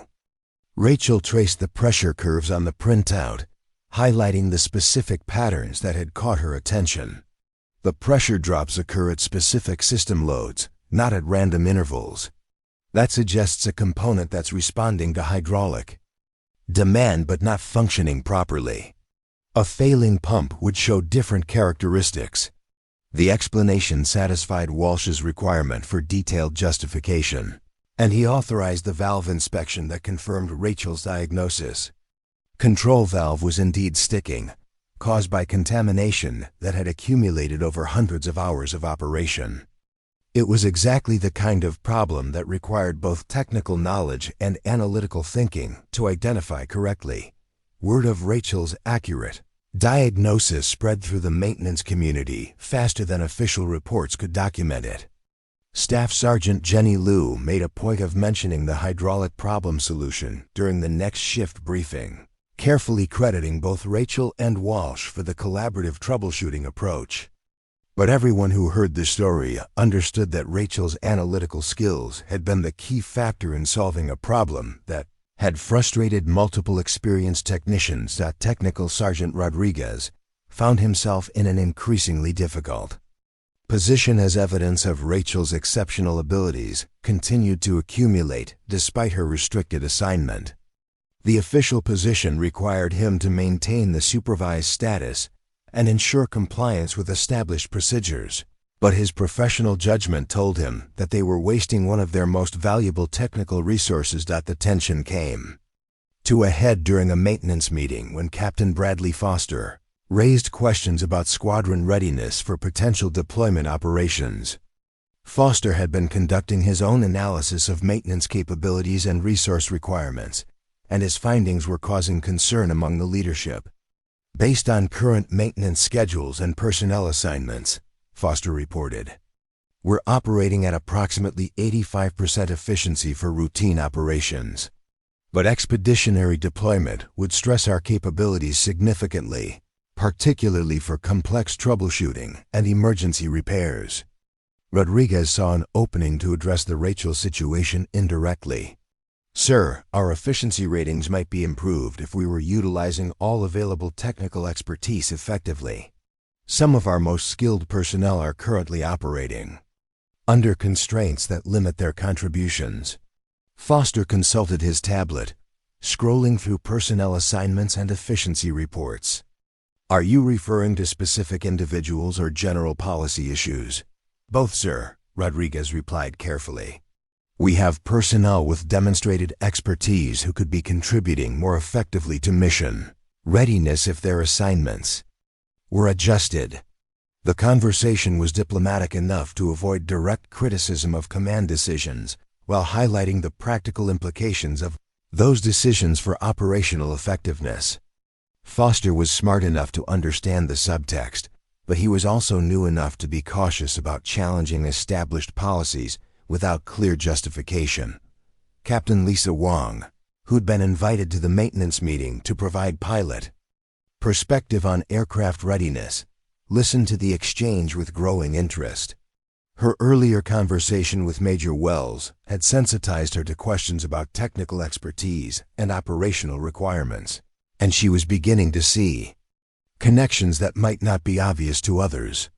[SPEAKER 1] Rachel traced the pressure curves on the printout, highlighting the specific patterns that had caught her attention. The pressure drops occur at specific system loads, not at random intervals. That suggests a component that's responding to hydraulic demand but not functioning properly. A failing pump would show different characteristics. The explanation satisfied Walsh's requirement for detailed justification, and he authorized the valve inspection that confirmed Rachel's diagnosis. Control valve was indeed sticking, caused by contamination that had accumulated over hundreds of hours of operation. It was exactly the kind of problem that required both technical knowledge and analytical thinking to identify correctly. Word of Rachel's accurate diagnosis spread through the maintenance community faster than official reports could document it. Staff Sergeant Jenny Liu made a point of mentioning the hydraulic problem solution during the next shift briefing, carefully crediting both Rachel and Walsh for the collaborative troubleshooting approach. But everyone who heard the story understood that Rachel's analytical skills had been the key factor in solving a problem that had frustrated multiple experienced technicians. Technical Sergeant Rodriguez found himself in an increasingly difficult position as evidence of Rachel's exceptional abilities continued to accumulate despite her restricted assignment. The official position required him to maintain the supervised status and ensure compliance with established procedures, but his professional judgment told him that they were wasting one of their most valuable technical resources. The tension came to a head during a maintenance meeting when Captain Bradley Foster raised questions about squadron readiness for potential deployment operations. Foster had been conducting his own analysis of maintenance capabilities and resource requirements, and his findings were causing concern among the leadership. Based on current maintenance schedules and personnel assignments, Foster reported, we're operating at approximately 85% efficiency for routine operations. But expeditionary deployment would stress our capabilities significantly, particularly for complex troubleshooting and emergency repairs. Rodriguez saw an opening to address the Rachel situation indirectly. Sir, our efficiency ratings might be improved if we were utilizing all available technical expertise effectively. Some of our most skilled personnel are currently operating under constraints that limit their contributions. Foster consulted his tablet, scrolling through personnel assignments and efficiency reports. Are you referring to specific individuals or general policy issues? Both, sir, Rodriguez replied carefully. We have personnel with demonstrated expertise who could be contributing more effectively to mission readiness if their assignments were adjusted. The conversation was diplomatic enough to avoid direct criticism of command decisions, while highlighting the practical implications of those decisions for operational effectiveness. Foster was smart enough to understand the subtext, but he was also new enough to be cautious about challenging established policies without clear justification. Captain Lisa Wong, who'd been invited to the maintenance meeting to provide pilot perspective on aircraft readiness, listened to the exchange with growing interest. Her earlier conversation with Major Wells had sensitized her to questions about technical expertise and operational requirements, and she was beginning to see connections that might not be obvious to others.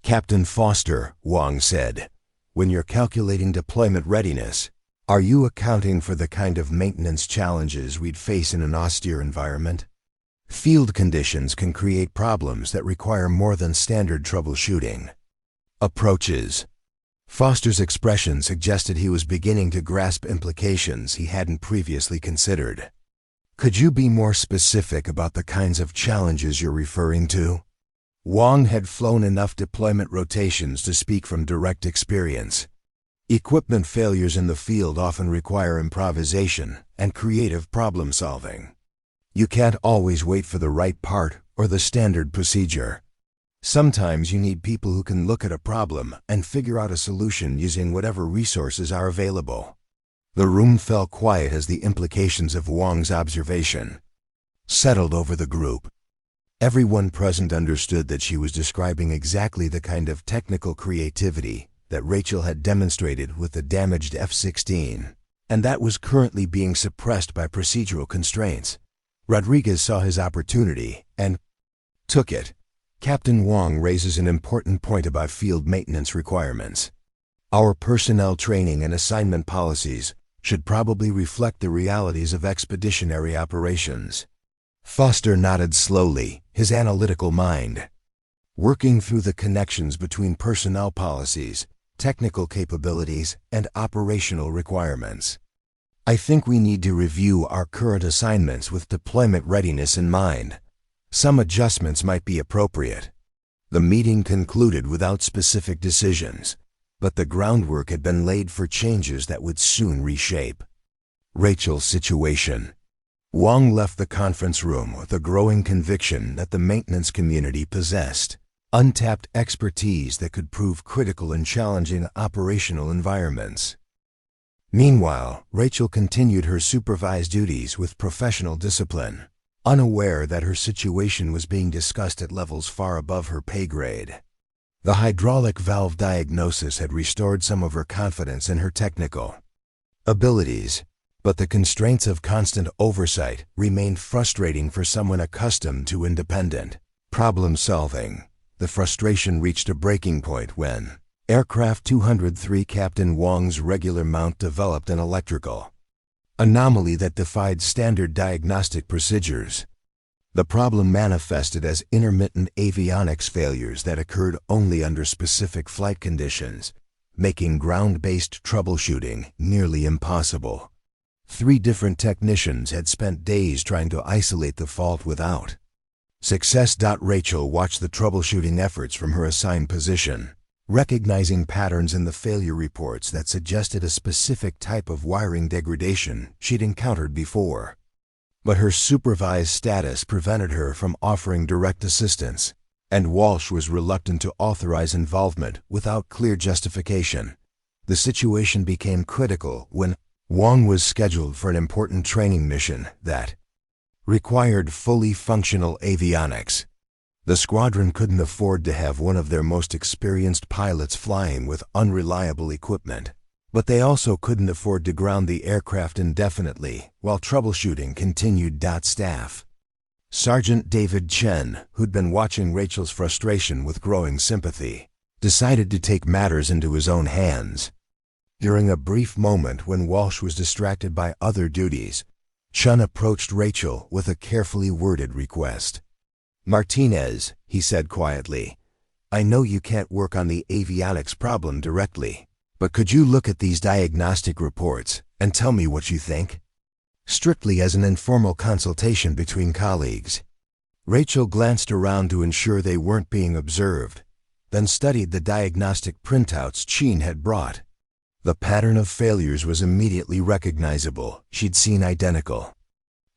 [SPEAKER 1] "Captain Foster," Wong said, "when you're calculating deployment readiness, are you accounting for the kind of maintenance challenges we'd face in an austere environment? Field conditions can create problems that require more than standard troubleshooting approaches." Foster's expression suggested he was beginning to grasp implications he hadn't previously considered. "Could you be more specific about the kinds of challenges you're referring to?" Wong had flown enough deployment rotations to speak from direct experience. Equipment failures in the field often require improvisation and creative problem-solving. You can't always wait for the right part or the standard procedure. Sometimes you need people who can look at a problem and figure out a solution using whatever resources are available. The room fell quiet as the implications of Wong's observation settled over the group. Everyone present understood that she was describing exactly the kind of technical creativity that Rachel had demonstrated with the damaged F-16, and that was currently being suppressed by procedural constraints. Rodriguez saw his opportunity and took it. "Captain Wong raises an important point about field maintenance requirements. Our personnel training and assignment policies should probably reflect the realities of expeditionary operations." Foster nodded slowly, his analytical mind working through the connections between personnel policies, technical capabilities, and operational requirements. "I think we need to review our current assignments with deployment readiness in mind. Some adjustments might be appropriate." The meeting concluded without specific decisions, but the groundwork had been laid for changes that would soon reshape Rachel's situation. Wong left the conference room with a growing conviction that the maintenance community possessed untapped expertise that could prove critical in challenging operational environments. Meanwhile, Rachel continued her supervised duties with professional discipline, unaware that her situation was being discussed at levels far above her pay grade. The hydraulic valve diagnosis had restored some of her confidence in her technical abilities, but the constraints of constant oversight remained frustrating for someone accustomed to independent problem-solving. The frustration reached a breaking point when Aircraft 203 Captain Wong's regular mount developed an electrical anomaly that defied standard diagnostic procedures. The problem manifested as intermittent avionics failures that occurred only under specific flight conditions, making ground-based troubleshooting nearly impossible. 3 different technicians had spent days trying to isolate the fault without success. Rachel watched the troubleshooting efforts from her assigned position, recognizing patterns in the failure reports that suggested a specific type of wiring degradation she'd encountered before. But her supervised status prevented her from offering direct assistance, and Walsh was reluctant to authorize involvement without clear justification. The situation became critical when Wong was scheduled for an important training mission that required fully functional avionics. The squadron couldn't afford to have one of their most experienced pilots flying with unreliable equipment, but they also couldn't afford to ground the aircraft indefinitely while troubleshooting continued. Staff Sergeant David Chen, who'd been watching Rachel's frustration with growing sympathy, decided to take matters into his own hands. During a brief moment when Walsh was distracted by other duties, Chen approached Rachel with a carefully worded request. "Martinez," he said quietly, "I know you can't work on the avionics problem directly, but could you look at these diagnostic reports and tell me what you think? Strictly as an informal consultation between colleagues." Rachel glanced around to ensure they weren't being observed, then studied the diagnostic printouts Chen had brought. The pattern of failures was immediately recognizable. She'd seen identical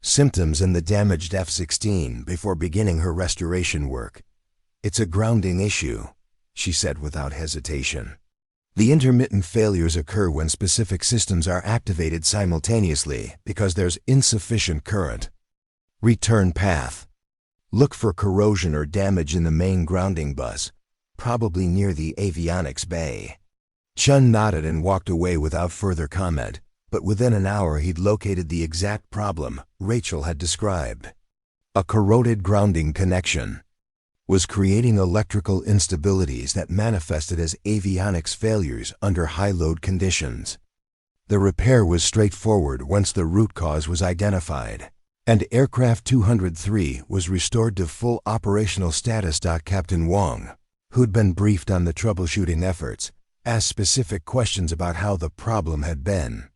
[SPEAKER 1] symptoms in the damaged F-16 before beginning her restoration work. "It's a grounding issue," she said without hesitation. "The intermittent failures occur when specific systems are activated simultaneously because there's insufficient current. Return path. Look for corrosion or damage in the main grounding bus, probably near the avionics bay." Chun nodded and walked away without further comment, but within an hour he'd located the exact problem Rachel had described. A corroded grounding connection was creating electrical instabilities that manifested as avionics failures under high-load conditions. The repair was straightforward once the root cause was identified, and Aircraft 203 was restored to full operational status. Captain Wong, who'd been briefed on the troubleshooting efforts, asked specific questions about how the problem had been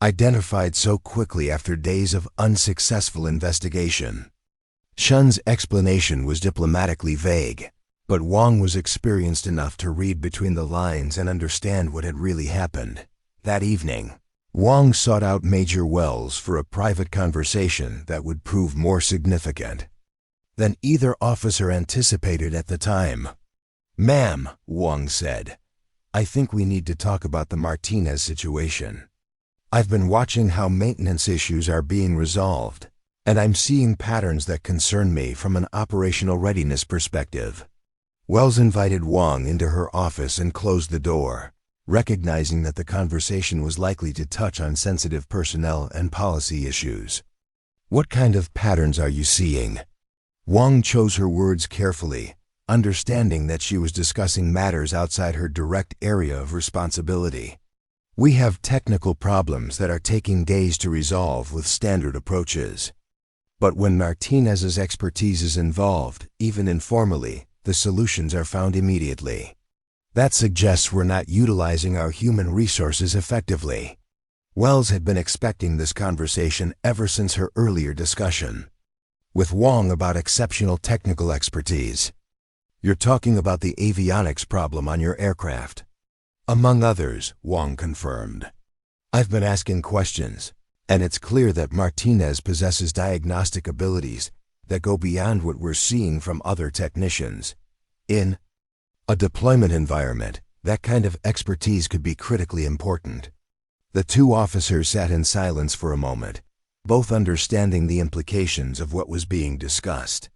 [SPEAKER 1] identified so quickly after days of unsuccessful investigation. Chun's explanation was diplomatically vague, but Wong was experienced enough to read between the lines and understand what had really happened. That evening, Wong sought out Major Wells for a private conversation that would prove more significant than either officer anticipated at the time. "Ma'am," Wong said, "I think we need to talk about the Martinez situation. I've been watching how maintenance issues are being resolved, and I'm seeing patterns that concern me from an operational readiness perspective." Wells invited Wong into her office and closed the door, recognizing that the conversation was likely to touch on sensitive personnel and policy issues. "What kind of patterns are you seeing?" Wong chose her words carefully, understanding that she was discussing matters outside her direct area of responsibility. "We have technical problems that are taking days to resolve with standard approaches. But when Martinez's expertise is involved, even informally, the solutions are found immediately. That suggests we're not utilizing our human resources effectively." Wells had been expecting this conversation ever since her earlier discussion with Wong about exceptional technical expertise. "You're talking about the avionics problem on your aircraft?" "Among others," Wong confirmed. "I've been asking questions, and it's clear that Martinez possesses diagnostic abilities that go beyond what we're seeing from other technicians. In a deployment environment, that kind of expertise could be critically important." The two officers sat in silence for a moment, both understanding the implications of what was being discussed.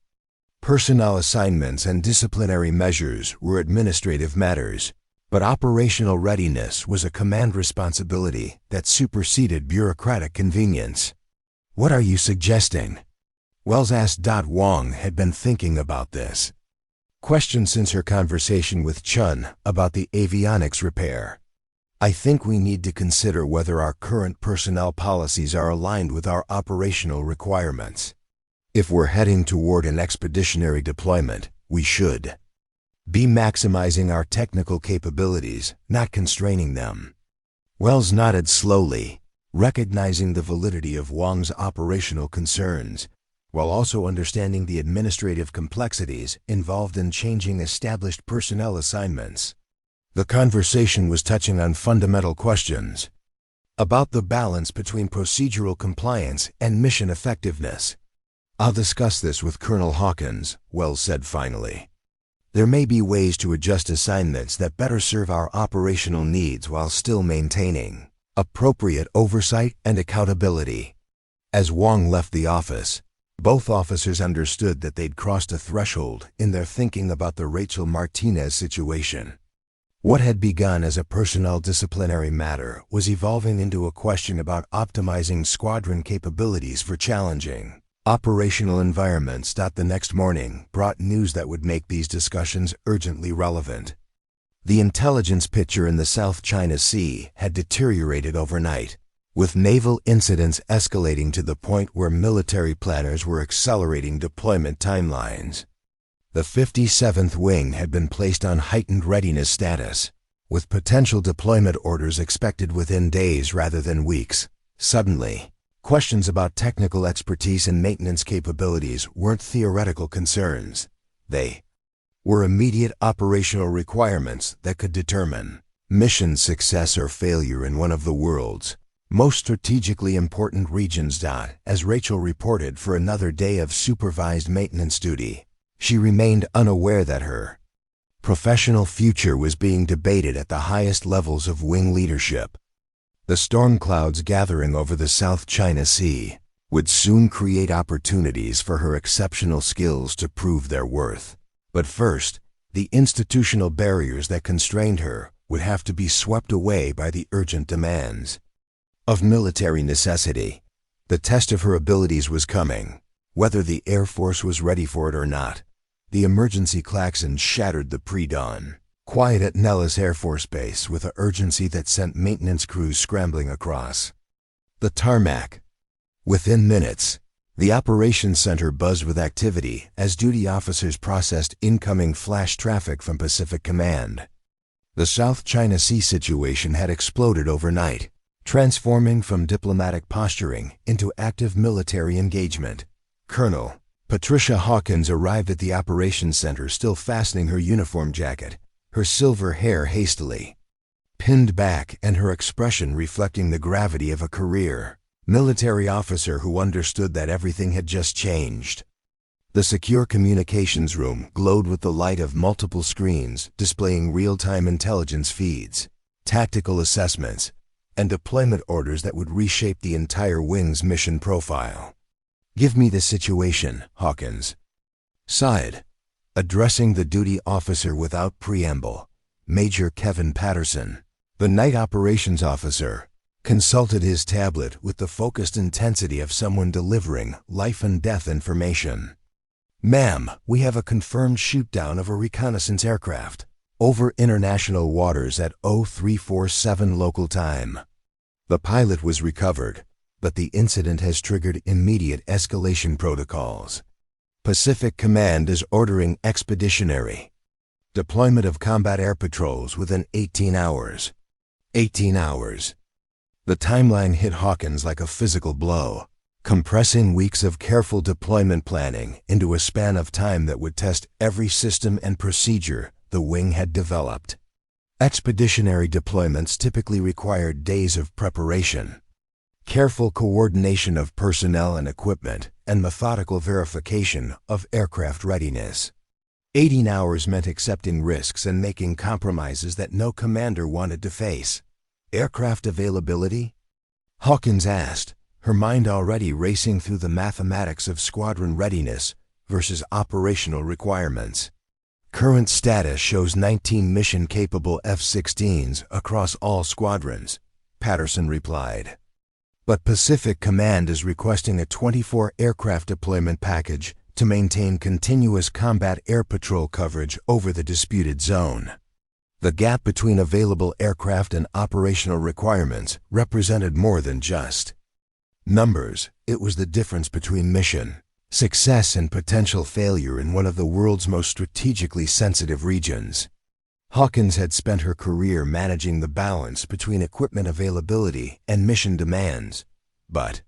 [SPEAKER 1] Personnel assignments and disciplinary measures were administrative matters, but operational readiness was a command responsibility that superseded bureaucratic convenience. "What are you suggesting?" Wells asked. Wong had been thinking about this question since her conversation with Chun about the avionics repair. "I think we need to consider whether our current personnel policies are aligned with our operational requirements. If we're heading toward an expeditionary deployment, we should be maximizing our technical capabilities, not constraining them." Wells nodded slowly, recognizing the validity of Wong's operational concerns, while also understanding the administrative complexities involved in changing established personnel assignments. The conversation was touching on fundamental questions about the balance between procedural compliance and mission effectiveness. "I'll discuss this with Colonel Hawkins," Wells said finally. "There may be ways to adjust assignments that better serve our operational needs while still maintaining appropriate oversight and accountability." As Wong left the office, both officers understood that they'd crossed a threshold in their thinking about the Rachel Martinez situation. What had begun as a personnel disciplinary matter was evolving into a question about optimizing squadron capabilities for challenging operational environments. The next morning brought news that would make these discussions urgently relevant. The intelligence picture in the South China Sea had deteriorated overnight, with naval incidents escalating to the point where military planners were accelerating deployment timelines. The 57th Wing had been placed on heightened readiness status, with potential deployment orders expected within days rather than weeks. Suddenly, questions about technical expertise and maintenance capabilities weren't theoretical concerns. They were immediate operational requirements that could determine mission success or failure in one of the world's most strategically important regions. As Rachel reported for another day of supervised maintenance duty, she remained unaware that her professional future was being debated at the highest levels of wing leadership. The storm clouds gathering over the South China Sea would soon create opportunities for her exceptional skills to prove their worth. But first, the institutional barriers that constrained her would have to be swept away by the urgent demands of military necessity. The test of her abilities was coming, whether the Air Force was ready for it or not. The emergency klaxon shattered the pre-dawn quiet at Nellis Air Force Base with an urgency that sent maintenance crews scrambling across the tarmac. Within minutes, the operations center buzzed with activity as duty officers processed incoming flash traffic from Pacific Command. The South China Sea situation had exploded overnight, transforming from diplomatic posturing into active military engagement. Colonel Patricia Hawkins arrived at the operations center still fastening her uniform jacket, her silver hair hastily pinned back and her expression reflecting the gravity of a career military officer who understood that everything had just changed. The secure communications room glowed with the light of multiple screens displaying real-time intelligence feeds, tactical assessments, and deployment orders that would reshape the entire wing's mission profile. "Give me the situation," Hawkins sighed, addressing the duty officer without preamble. Major Kevin Patterson, the night operations officer, consulted his tablet with the focused intensity of someone delivering life-and-death information. "Ma'am, we have a confirmed shoot-down of a reconnaissance aircraft over international waters at 0347 local time. The pilot was recovered, but the incident has triggered immediate escalation protocols. Pacific Command is ordering expeditionary deployment of combat air patrols within 18 hours. 18 hours. The timeline hit Hawkins like a physical blow, compressing weeks of careful deployment planning into a span of time that would test every system and procedure the wing had developed. Expeditionary deployments typically required days of preparation, careful coordination of personnel and equipment, and methodical verification of aircraft readiness. 18 hours meant accepting risks and making compromises that no commander wanted to face. Aircraft availability? Hawkins asked, her mind already racing through the mathematics of squadron readiness versus operational requirements. Current status shows 19 mission-capable F-16s across all squadrons, Patterson replied. But Pacific Command is requesting a 24-aircraft deployment package to maintain continuous combat air patrol coverage over the disputed zone. The gap between available aircraft and operational requirements represented more than just numbers. It was the difference between mission success and potential failure in one of the world's most strategically sensitive regions. Hawkins had spent her career managing the balance between equipment availability and mission demands, but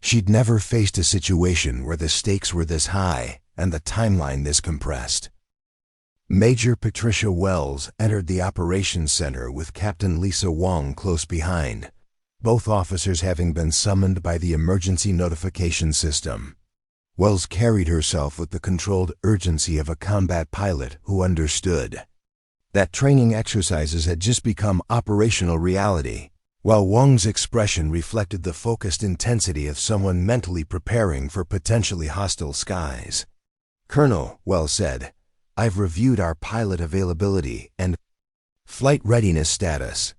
[SPEAKER 1] she'd never faced a situation where the stakes were this high and the timeline this compressed. Major Patricia Wells entered the operations center with Captain Lisa Wong close behind, both officers having been summoned by the emergency notification system. Wells carried herself with the controlled urgency of a combat pilot who understood that training exercises had just become operational reality, while Wong's expression reflected the focused intensity of someone mentally preparing for potentially hostile skies. "Colonel," Wells said, "I've reviewed our pilot availability and flight readiness status.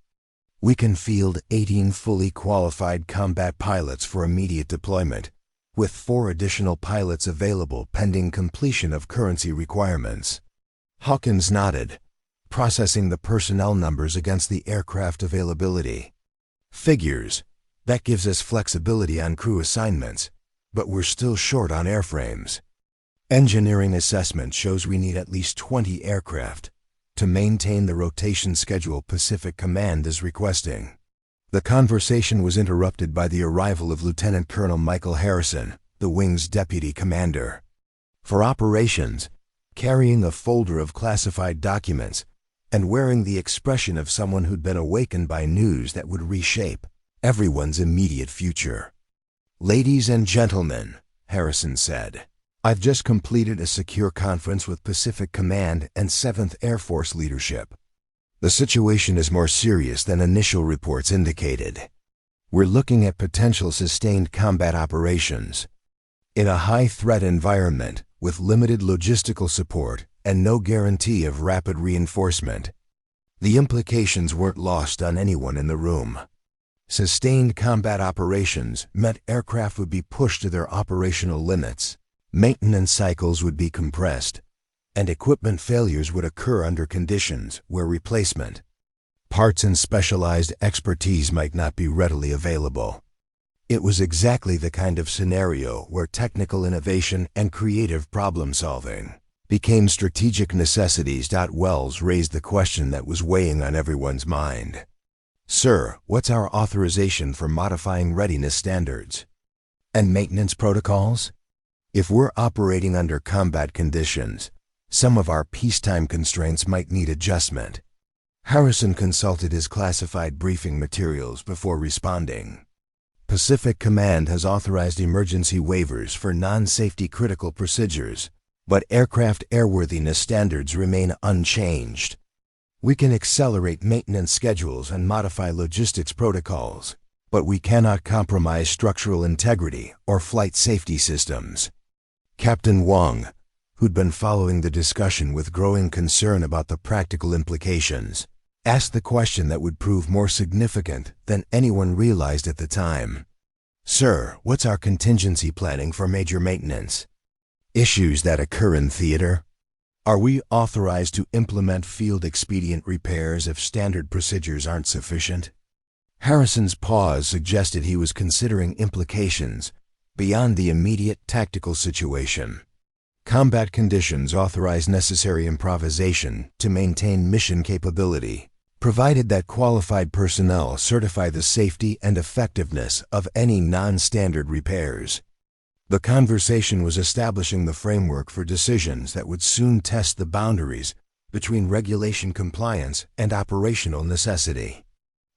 [SPEAKER 1] We can field 18 fully qualified combat pilots for immediate deployment, with 4 additional pilots available pending completion of currency requirements." Hawkins nodded, processing the personnel numbers against the aircraft availability. "Figures. That gives us flexibility on crew assignments, but we're still short on airframes. Engineering assessment shows we need at least 20 aircraft to maintain the rotation schedule Pacific Command is requesting." The conversation was interrupted by the arrival of Lieutenant Colonel Michael Harrison, the wing's deputy commander. For operations, carrying a folder of classified documents and wearing the expression of someone who'd been awakened by news that would reshape everyone's immediate future. "Ladies and gentlemen," Harrison said, "I've just completed a secure conference with Pacific Command and 7th Air Force leadership. The situation is more serious than initial reports indicated. We're looking at potential sustained combat operations in a high-threat environment with limited logistical support and no guarantee of rapid reinforcement. The implications weren't lost on anyone in the room. Sustained combat operations meant aircraft would be pushed to their operational limits, maintenance cycles would be compressed, and equipment failures would occur under conditions where replacement parts and specialized expertise might not be readily available. It was exactly the kind of scenario where technical innovation and creative problem-solving became strategic necessities. Wells raised the question that was weighing on everyone's mind. Sir, what's our authorization for modifying readiness standards and maintenance protocols? If we're operating under combat conditions, some of our peacetime constraints might need adjustment. Harrison consulted his classified briefing materials before responding. Pacific Command has authorized emergency waivers for non-safety critical procedures, but aircraft airworthiness standards remain unchanged. We can accelerate maintenance schedules and modify logistics protocols, but we cannot compromise structural integrity or flight safety systems. Captain Wang, who'd been following the discussion with growing concern about the practical implications, asked the question that would prove more significant than anyone realized at the time. Sir, what's our contingency planning for major maintenance issues that occur in theater? Are we authorized to implement field expedient repairs if standard procedures aren't sufficient? Harrison's pause suggested he was considering implications beyond the immediate tactical situation. Combat conditions authorize necessary improvisation to maintain mission capability, provided that qualified personnel certify the safety and effectiveness of any non-standard repairs. The conversation was establishing the framework for decisions that would soon test the boundaries between regulation compliance and operational necessity.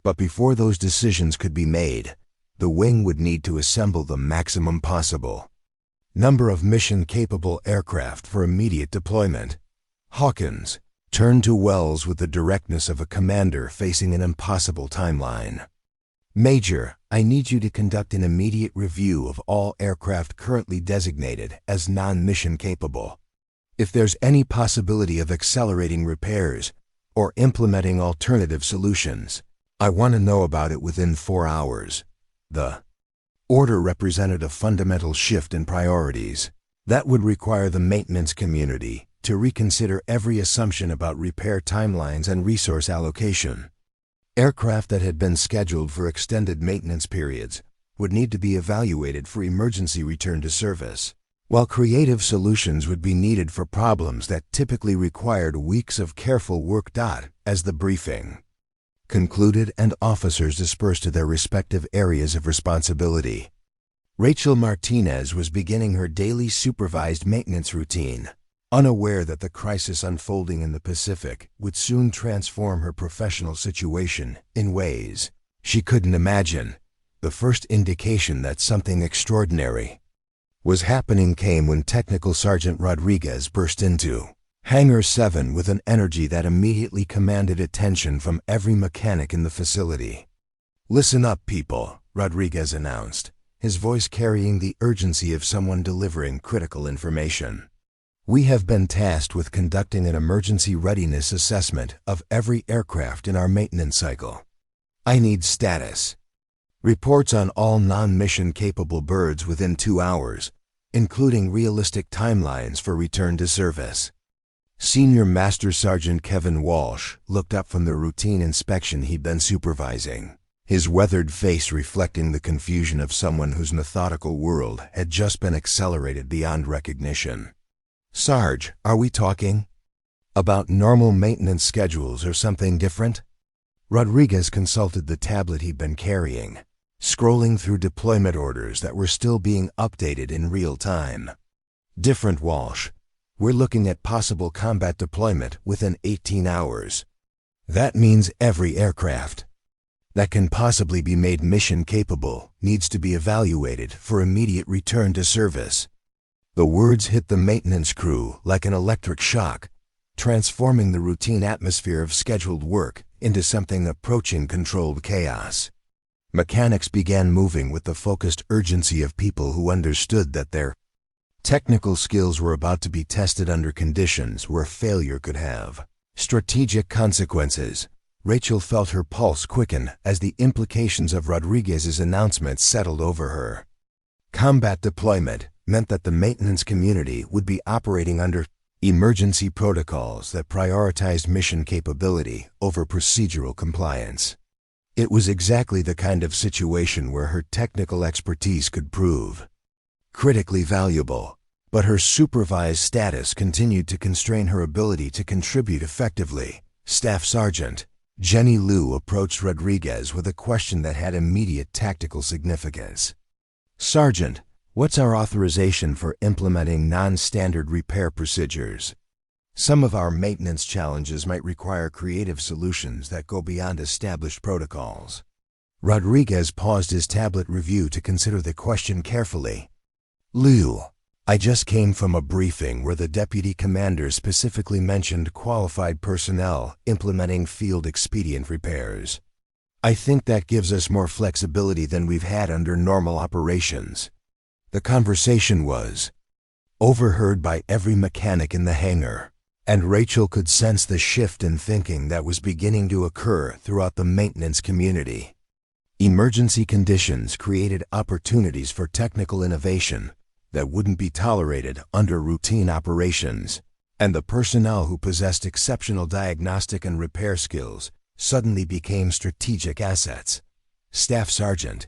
[SPEAKER 1] But before those decisions could be made, the wing would need to assemble the maximum possible number of mission-capable aircraft for immediate deployment. Hawkins turned to Wells with the directness of a commander facing an impossible timeline. Major, I need you to conduct an immediate review of all aircraft currently designated as non-mission capable. If there's any possibility of accelerating repairs or implementing alternative solutions, I want to know about it within 4 hours. The order represented a fundamental shift in priorities. That would require the maintenance community to reconsider every assumption about repair timelines and resource allocation. Aircraft that had been scheduled for extended maintenance periods would need to be evaluated for emergency return to service, while creative solutions would be needed for problems that typically required weeks of careful work. As the briefing concluded and officers dispersed to their respective areas of responsibility, Rachel Martinez was beginning her daily supervised maintenance routine, unaware that the crisis unfolding in the Pacific would soon transform her professional situation in ways she couldn't imagine. The first indication that something extraordinary was happening came when Technical Sergeant Rodriguez burst into Hangar 7 with an energy that immediately commanded attention from every mechanic in the facility. "Listen up, people," Rodriguez announced, his voice carrying the urgency of someone delivering critical information. "We have been tasked with conducting an emergency readiness assessment of every aircraft in our maintenance cycle. I need status reports on all non-mission capable birds within 2 hours, including realistic timelines for return to service." Senior Master Sergeant Kevin Walsh looked up from the routine inspection he'd been supervising, his weathered face reflecting the confusion of someone whose methodical world had just been accelerated beyond recognition. "Sarge, are we talking about normal maintenance schedules or something different?" Rodriguez consulted the tablet he'd been carrying, scrolling through deployment orders that were still being updated in real time. "Different, Walsh. We're looking at possible combat deployment within 18 hours. That means every aircraft that can possibly be made mission capable needs to be evaluated for immediate return to service." The words hit the maintenance crew like an electric shock, transforming the routine atmosphere of scheduled work into something approaching controlled chaos. Mechanics began moving with the focused urgency of people who understood that their technical skills were about to be tested under conditions where failure could have strategic consequences. Rachel felt her pulse quicken as the implications of Rodriguez's announcement settled over her. Combat deployment meant that the maintenance community would be operating under emergency protocols that prioritized mission capability over procedural compliance. It was exactly the kind of situation where her technical expertise could prove critically valuable, but her supervised status continued to constrain her ability to contribute effectively. Staff Sergeant Jenny Liu approached Rodriguez with a question that had immediate tactical significance. "Sergeant, what's our authorization for implementing non-standard repair procedures? Some of our maintenance challenges might require creative solutions that go beyond established protocols." Rodriguez paused his tablet review to consider the question carefully. "Liu, I just came from a briefing where the deputy commander specifically mentioned qualified personnel implementing field expedient repairs. I think that gives us more flexibility than we've had under normal operations." The conversation was overheard by every mechanic in the hangar, and Rachel could sense the shift in thinking that was beginning to occur throughout the maintenance community. Emergency conditions created opportunities for technical innovation that wouldn't be tolerated under routine operations, and the personnel who possessed exceptional diagnostic and repair skills suddenly became strategic assets. Staff Sergeant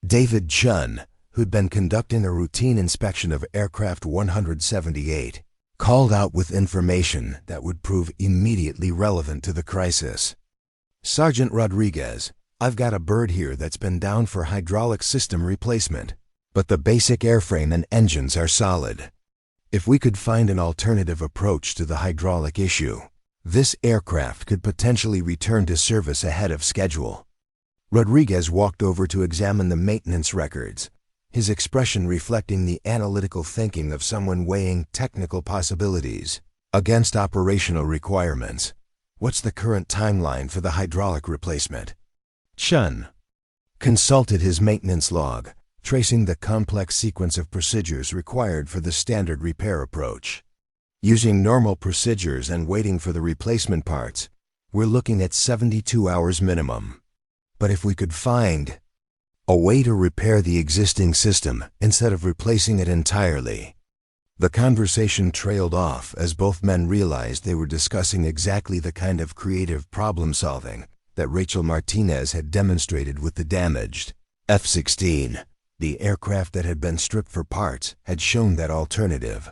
[SPEAKER 1] David Chun, who'd been conducting a routine inspection of Aircraft 178, called out with information that would prove immediately relevant to the crisis. "Sergeant Rodriguez, I've got a bird here that's been down for hydraulic system replacement, but the basic airframe and engines are solid. If we could find an alternative approach to the hydraulic issue, this aircraft could potentially return to service ahead of schedule." Rodriguez walked over to examine the maintenance records, his expression reflecting the analytical thinking of someone weighing technical possibilities against operational requirements. "What's the current timeline for the hydraulic replacement?" Chun consulted his maintenance log, tracing the complex sequence of procedures required for the standard repair approach. "Using normal procedures and waiting for the replacement parts, we're looking at 72 hours minimum. But if we could find a way to repair the existing system instead of replacing it entirely." The conversation trailed off as both men realized they were discussing exactly the kind of creative problem-solving that Rachel Martinez had demonstrated with the damaged F-16. The aircraft that had been stripped for parts had shown that alternative.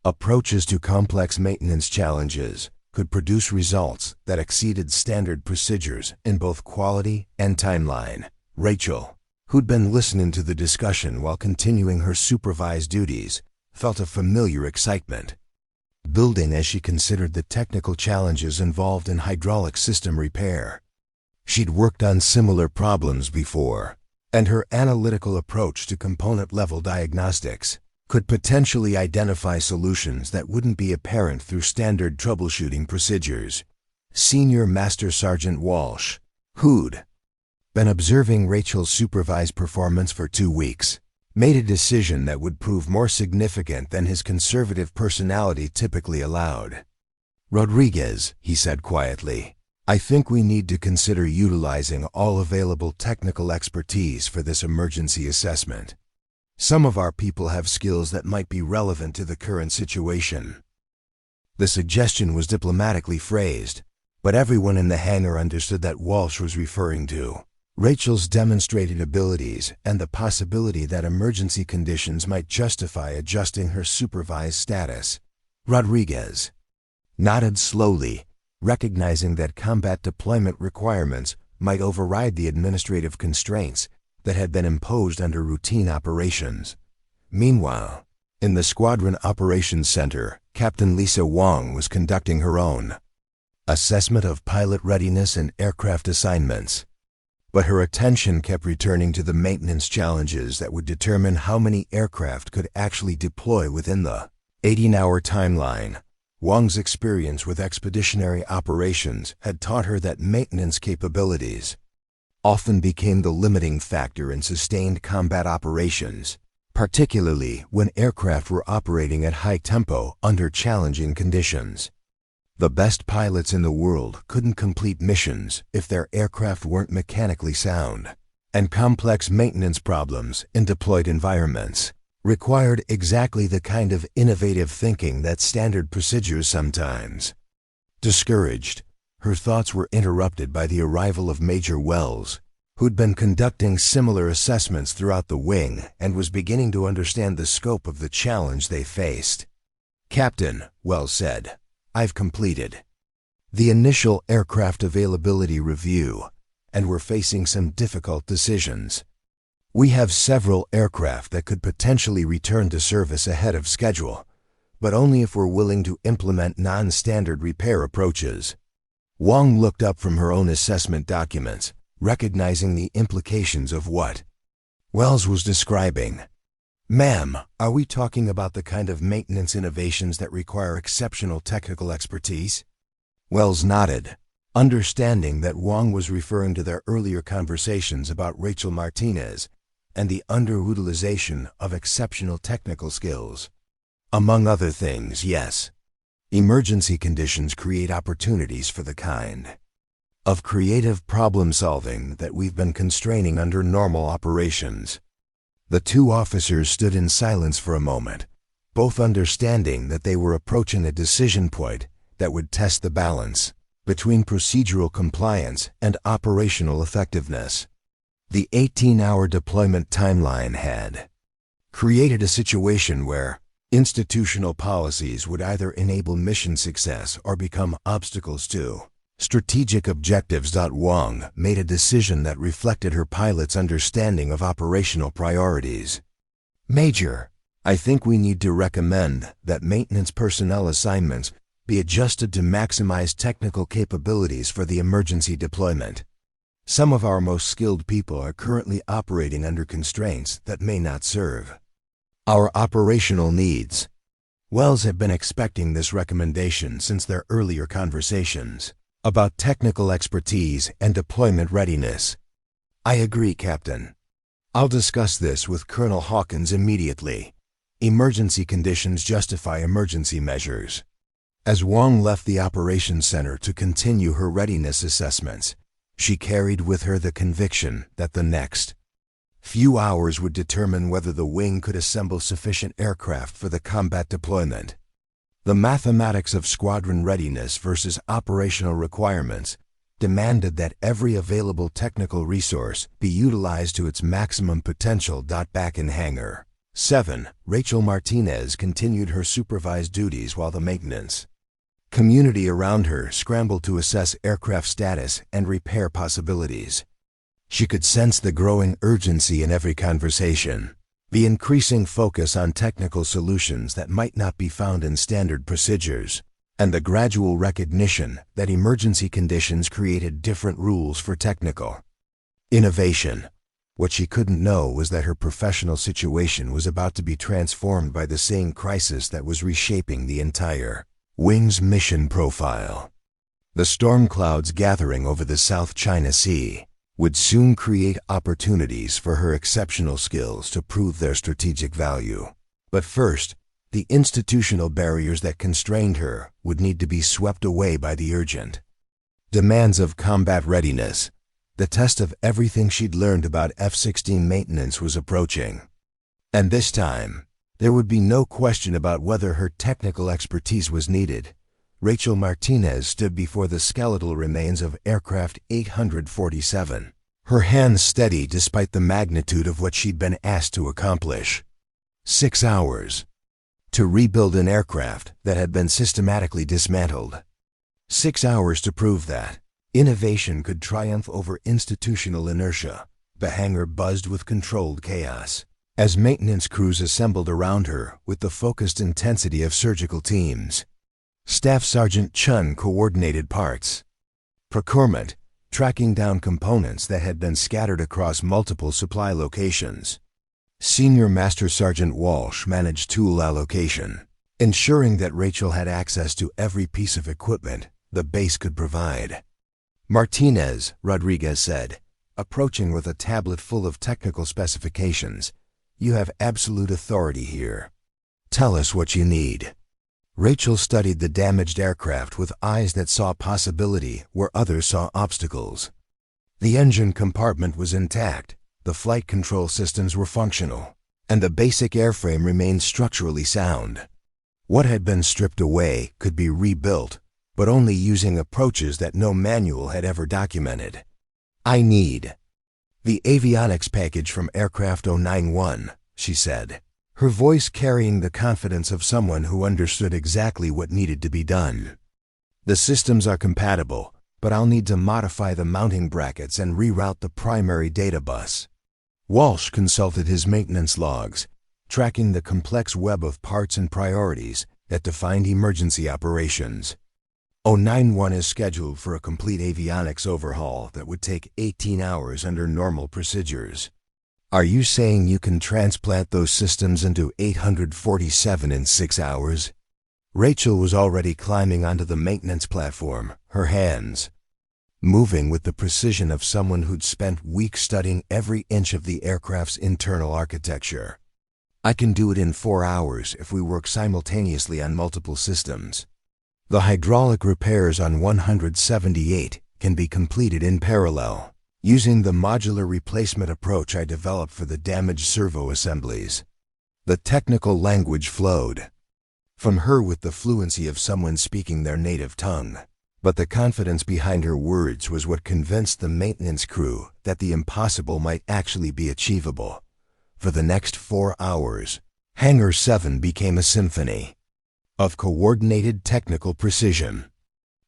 [SPEAKER 1] Approaches to complex maintenance challenges could produce results that exceeded standard procedures in both quality and timeline. Rachel, who'd been listening to the discussion while continuing her supervised duties, felt a familiar excitement building as she considered the technical challenges involved in hydraulic system repair. She'd worked on similar problems before, and her analytical approach to component-level diagnostics could potentially identify solutions that wouldn't be apparent through standard troubleshooting procedures. Senior Master Sergeant Walsh, who'd been observing Rachel's supervised performance for 2 weeks, made a decision that would prove more significant than his conservative personality typically allowed. "Rodriguez," he said quietly, "I think we need to consider utilizing all available technical expertise for this emergency assessment. Some of our people have skills that might be relevant to the current situation." The suggestion was diplomatically phrased, but everyone in the hangar understood that Walsh was referring to Rachel's demonstrated abilities and the possibility that emergency conditions might justify adjusting her supervised status. Rodriguez nodded slowly, recognizing that combat deployment requirements might override the administrative constraints that had been imposed under routine operations. Meanwhile, in the Squadron Operations Center, Captain Lisa Wong was conducting her own assessment of pilot readiness and aircraft assignments. But her attention kept returning to the maintenance challenges that would determine how many aircraft could actually deploy within the 18-hour timeline. Wong's experience with expeditionary operations had taught her that maintenance capabilities often became the limiting factor in sustained combat operations, particularly when aircraft were operating at high tempo under challenging conditions. The best pilots in the world couldn't complete missions if their aircraft weren't mechanically sound, and complex maintenance problems in deployed environments required exactly the kind of innovative thinking that standard procedures sometimes. Discouraged, her thoughts were interrupted by the arrival of Major Wells, who'd been conducting similar assessments throughout the wing and was beginning to understand the scope of the challenge they faced. "Captain," Wells said, "I've completed the initial aircraft availability review, and we're facing some difficult decisions. We have several aircraft that could potentially return to service ahead of schedule, but only if we're willing to implement non-standard repair approaches." Wong looked up from her own assessment documents, recognizing the implications of what Wells was describing. "Ma'am, are we talking about the kind of maintenance innovations that require exceptional technical expertise?" Wells nodded, understanding that Wong was referring to their earlier conversations about Rachel Martinez and the underutilization of exceptional technical skills. "Among other things, yes. Emergency conditions create opportunities for the kind of creative problem-solving that we've been constraining under normal operations." The two officers stood in silence for a moment, both understanding that they were approaching a decision point that would test the balance between procedural compliance and operational effectiveness. The 18-hour deployment timeline had created a situation where institutional policies would either enable mission success or become obstacles to strategic objectives. Wong made a decision that reflected her pilot's understanding of operational priorities. "Major, I think we need to recommend that maintenance personnel assignments be adjusted to maximize technical capabilities for the emergency deployment. Some of our most skilled people are currently operating under constraints that may not serve our operational needs." Wells had been expecting this recommendation since their earlier conversations about technical expertise and deployment readiness. "I agree, Captain. I'll discuss this with Colonel Hawkins immediately. Emergency conditions justify emergency measures." As Wong left the operations center to continue her readiness assessments, she carried with her the conviction that the next few hours would determine whether the wing could assemble sufficient aircraft for the combat deployment. The mathematics of squadron readiness versus operational requirements demanded that every available technical resource be utilized to its maximum potential. Back in Hangar 7, Rachel Martinez continued her supervised duties while the maintenance community around her scrambled to assess aircraft status and repair possibilities. She could sense the growing urgency in every conversation, the increasing focus on technical solutions that might not be found in standard procedures, and the gradual recognition that emergency conditions created different rules for technical innovation. What she couldn't know was that her professional situation was about to be transformed by the same crisis that was reshaping the entire wing's mission profile. The storm clouds gathering over the South China Sea would soon create opportunities for her exceptional skills to prove their strategic value. But first, the institutional barriers that constrained her would need to be swept away by the urgent demands of combat readiness. The test of everything she'd learned about F-16 maintenance was approaching. And this time, there would be no question about whether her technical expertise was needed. Rachel Martinez stood before the skeletal remains of aircraft 847, her hands steady despite the magnitude of what she'd been asked to accomplish. 6 hours to rebuild an aircraft that had been systematically dismantled. 6 hours to prove that innovation could triumph over institutional inertia. The hangar buzzed with controlled chaos as maintenance crews assembled around her with the focused intensity of surgical teams. Staff Sergeant Chun coordinated parts procurement, tracking down components that had been scattered across multiple supply locations. Senior Master Sergeant Walsh managed tool allocation, ensuring that Rachel had access to every piece of equipment the base could provide. "Martinez," Rodriguez said, approaching with a tablet full of technical specifications, "you have absolute authority here. Tell us what you need." Rachel studied the damaged aircraft with eyes that saw possibility where others saw obstacles. The engine compartment was intact, the flight control systems were functional, and the basic airframe remained structurally sound. What had been stripped away could be rebuilt, but only using approaches that no manual had ever documented. "I need the avionics package from Aircraft 091, she said, her voice carrying the confidence of someone who understood exactly what needed to be done. "The systems are compatible, but I'll need to modify the mounting brackets and reroute the primary data bus." Walsh consulted his maintenance logs, tracking the complex web of parts and priorities that defined emergency operations. 091 is scheduled for a complete avionics overhaul that would take 18 hours under normal procedures. "Are you saying you can transplant those systems into 847 in 6 hours? Rachel was already climbing onto the maintenance platform, her hands moving with the precision of someone who'd spent weeks studying every inch of the aircraft's internal architecture. "I can do it in 4 hours if we work simultaneously on multiple systems. The hydraulic repairs on 178 can be completed in parallel, using the modular replacement approach I developed for the damaged servo assemblies." The technical language flowed from her with the fluency of someone speaking their native tongue. But the confidence behind her words was what convinced the maintenance crew that the impossible might actually be achievable. For the next 4 hours, Hangar 7 became a symphony of coordinated technical precision.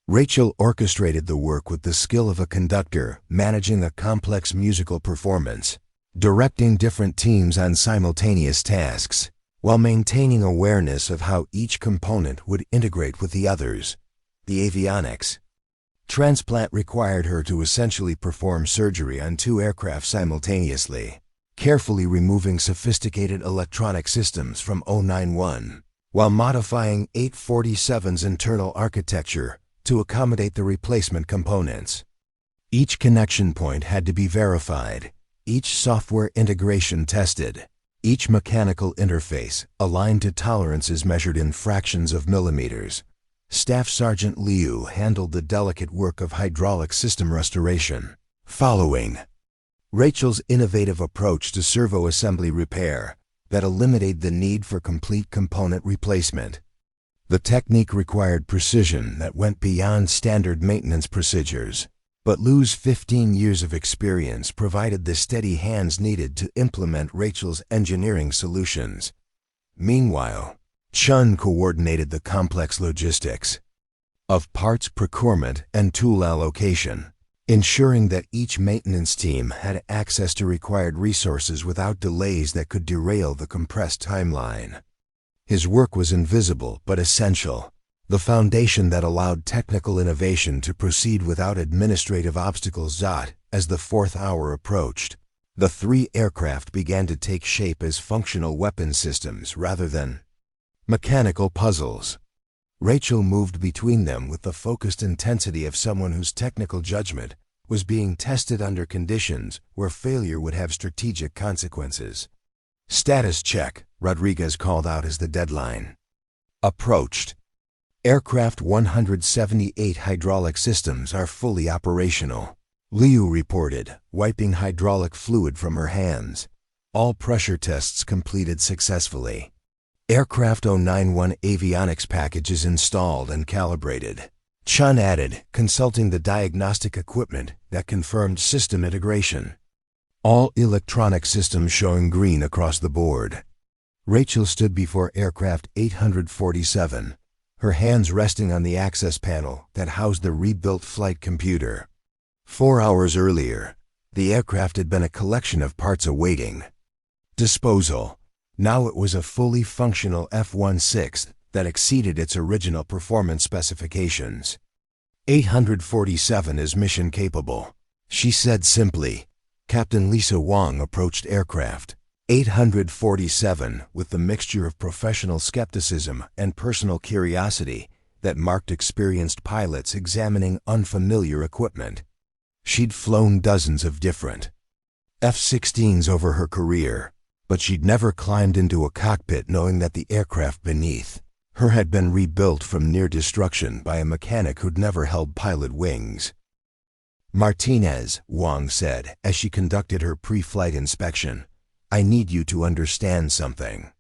[SPEAKER 1] Rachel orchestrated the work with the skill of a conductor managing a complex musical performance, directing different teams on simultaneous tasks, while maintaining awareness of how each component would integrate with the others. The avionics transplant required her to essentially perform surgery on 2 aircraft simultaneously, carefully removing sophisticated electronic systems from 091, while modifying 847's internal architecture to accommodate the replacement components. Each connection point had to be verified, each software integration tested, each mechanical interface aligned to tolerances measured in fractions of millimeters. Staff Sergeant Liu handled the delicate work of hydraulic system restoration, following Rachel's innovative approach to servo assembly repair that eliminated the need for complete component replacement. The technique required precision that went beyond standard maintenance procedures, but Liu's 15 years of experience provided the steady hands needed to implement Rachel's engineering solutions. Meanwhile, Chun coordinated the complex logistics of parts procurement and tool allocation, ensuring that each maintenance team had access to required resources without delays that could derail the compressed timeline. His work was invisible but essential, the foundation that allowed technical innovation to proceed without administrative obstacles. As the 4th hour approached, the 3 aircraft began to take shape as functional weapon systems rather than mechanical puzzles. Rachel moved between them with the focused intensity of someone whose technical judgment was being tested under conditions where failure would have strategic consequences. "Status check," Rodriguez called out as the deadline approached. "Aircraft 178 hydraulic systems are fully operational," Liu reported, wiping hydraulic fluid from her hands. "All pressure tests completed successfully. Aircraft 091 avionics package is installed and calibrated," Chun added, consulting the diagnostic equipment that confirmed system integration. "All electronic systems showing green across the board." Rachel stood before aircraft 847, her hands resting on the access panel that housed the rebuilt flight computer. 4 hours earlier, the aircraft had been a collection of parts awaiting disposal. Now it was a fully functional F-16 that exceeded its original performance specifications. 847 is mission capable, she said simply. Captain Lisa Wong approached aircraft 847 with the mixture of professional skepticism and personal curiosity that marked experienced pilots examining unfamiliar equipment. She'd flown dozens of different F-16s over her career, but she'd never climbed into a cockpit knowing that the aircraft beneath Her had been rebuilt from near destruction by a mechanic who'd never held pilot wings. "Martinez," Wong said as she conducted her pre-flight inspection, "I need you to understand something.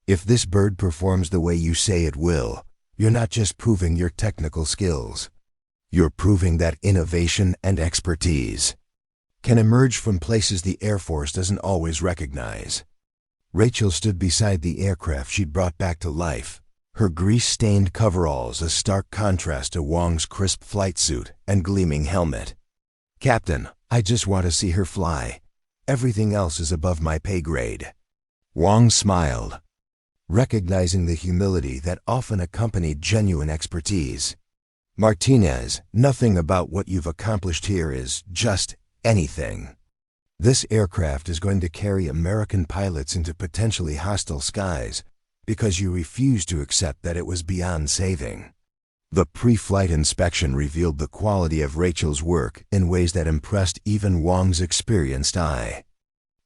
[SPEAKER 1] If this bird performs the way you say it will, you're not just proving your technical skills. You're proving that innovation and expertise can emerge from places the Air Force doesn't always recognize." Rachel stood beside the aircraft she'd brought back to life, her grease-stained coveralls a stark contrast to Wong's crisp flight suit and gleaming helmet. "Captain, I just want to see her fly. Everything else is above my pay grade." Wong smiled, recognizing the humility that often accompanied genuine expertise. "Martinez, nothing about what you've accomplished here is just anything. This aircraft is going to carry American pilots into potentially hostile skies because you refuse to accept that it was beyond saving." The pre-flight inspection revealed the quality of Rachel's work in ways that impressed even Wong's experienced eye.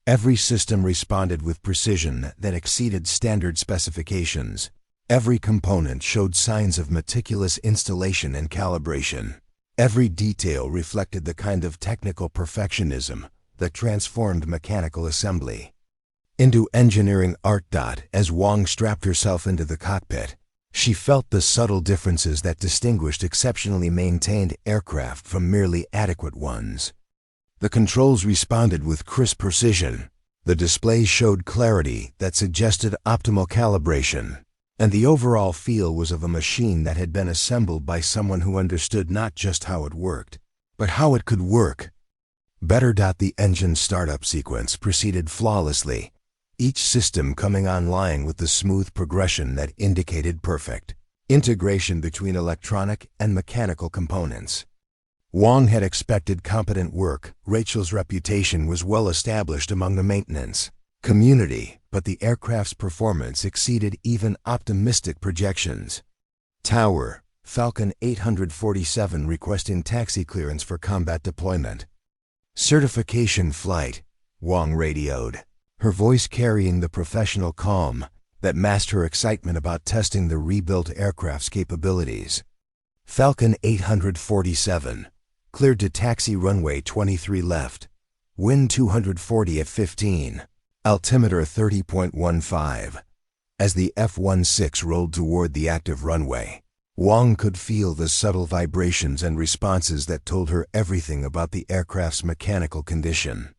[SPEAKER 1] Every system responded with precision that exceeded standard specifications. Every component showed signs of meticulous installation and calibration. Every detail reflected the kind of technical perfectionism that transformed mechanical assembly into engineering art. As Wong strapped herself into the cockpit, she felt the subtle differences that distinguished exceptionally maintained aircraft from merely adequate ones. The controls responded with crisp precision, the displays showed clarity that suggested optimal calibration, and the overall feel was of a machine that had been assembled by someone who understood not just how it worked, but how it could work better. The engine startup sequence proceeded flawlessly, each system coming online with the smooth progression that indicated perfect integration between electronic and mechanical components. Wong had expected competent work. Rachel's reputation was well established among the maintenance community, but the aircraft's performance exceeded even optimistic projections. "Tower, Falcon 847 requesting taxi clearance for combat deployment. Certification flight," Wong radioed, her voice carrying the professional calm that masked her excitement about testing the rebuilt aircraft's capabilities. "Falcon 847, cleared to taxi runway 23 left, wind 240 at 15, altimeter 30.15. As the F-16 rolled toward the active runway, Wong could feel the subtle vibrations and responses that told her everything about the aircraft's mechanical condition.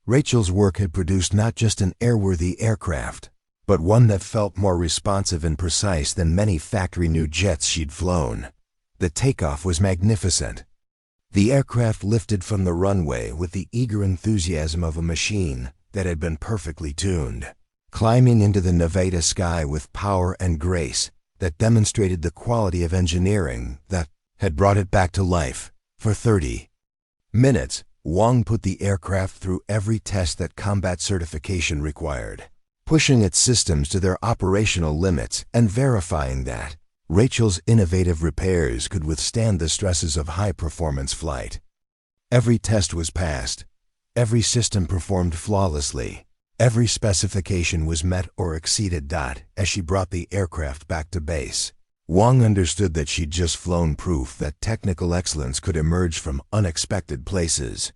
[SPEAKER 1] Rachel's work had produced not just an airworthy aircraft, but one that felt more responsive and precise than many factory-new jets she'd flown. The takeoff was magnificent. The aircraft lifted from the runway with the eager enthusiasm of a machine that had been perfectly tuned, climbing into the Nevada sky with power and grace that demonstrated the quality of engineering that had brought it back to life. For 30 minutes, Wong put the aircraft through every test that combat certification required, pushing its systems to their operational limits and verifying that Rachel's innovative repairs could withstand the stresses of high-performance flight. Every test was passed. Every system performed flawlessly. Every specification was met or exceeded. As she brought the aircraft back to base, Wong understood that she'd just flown proof that technical excellence could emerge from unexpected places.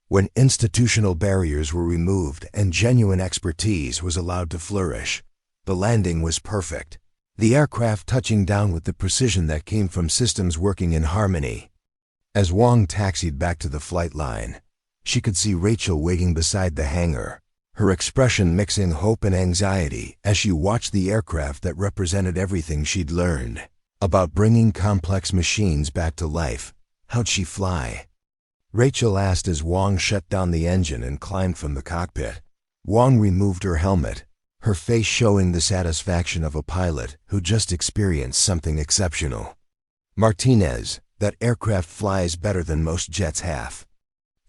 [SPEAKER 1] When institutional barriers were removed and genuine expertise was allowed to flourish, the landing was perfect, the aircraft touching down with the precision that came from systems working in harmony. As Wong taxied back to the flight line, she could see Rachel waiting beside the hangar, her expression mixing hope and anxiety as she watched the aircraft that represented everything she'd learned about bringing complex machines back to life. "How'd she fly?" Rachel asked as Wong shut down the engine and climbed from the cockpit. Wong removed her helmet, her face showing the satisfaction of a pilot who just experienced something exceptional. "Martinez, that aircraft flies better than most jets have.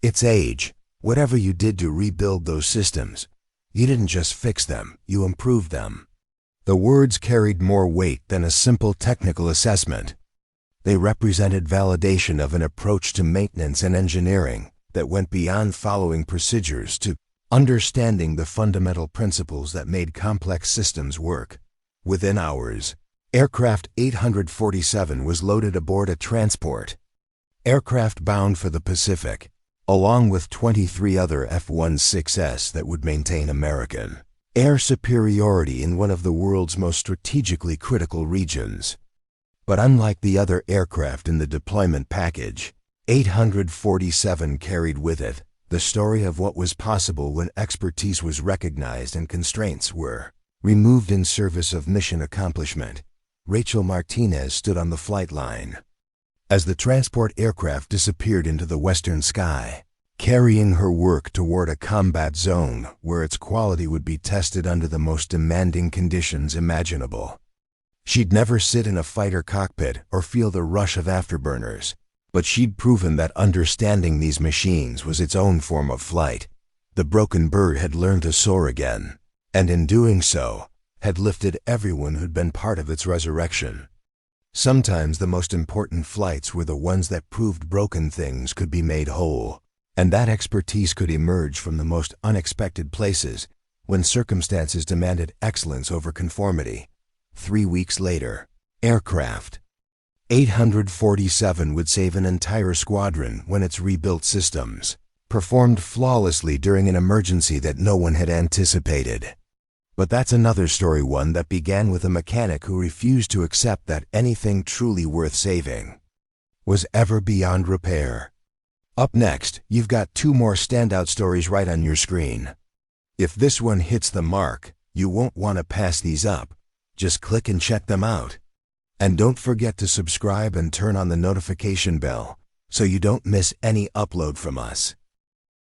[SPEAKER 1] Its age, whatever you did to rebuild those systems, you didn't just fix them, you improved them." The words carried more weight than a simple technical assessment. They represented validation of an approach to maintenance and engineering that went beyond following procedures to understanding the fundamental principles that made complex systems work. Within hours, Aircraft 847 was loaded aboard a transport aircraft bound for the Pacific, along with 23 other F-16s that would maintain American air superiority in one of the world's most strategically critical regions. But unlike the other aircraft in the deployment package, 847 carried with it the story of what was possible when expertise was recognized and constraints were removed in service of mission accomplishment. Rachel Martinez stood on the flight line as the transport aircraft disappeared into the western sky, carrying her work toward a combat zone where its quality would be tested under the most demanding conditions imaginable. She'd never sit in a fighter cockpit or feel the rush of afterburners, but she'd proven that understanding these machines was its own form of flight. The broken bird had learned to soar again, and in doing so, had lifted everyone who'd been part of its resurrection. Sometimes the most important flights were the ones that proved broken things could be made whole, and that expertise could emerge from the most unexpected places when circumstances demanded excellence over conformity. 3 weeks later, aircraft 847 would save an entire squadron when its rebuilt systems performed flawlessly during an emergency that no one had anticipated. But that's another story, one that began with a mechanic who refused to accept that anything truly worth saving was ever beyond repair. Up next, you've got 2 more standout stories right on your screen. If this one hits the mark, you won't want to pass these up. Just click and check them out. And don't forget to subscribe and turn on the notification bell so you don't miss any upload from us.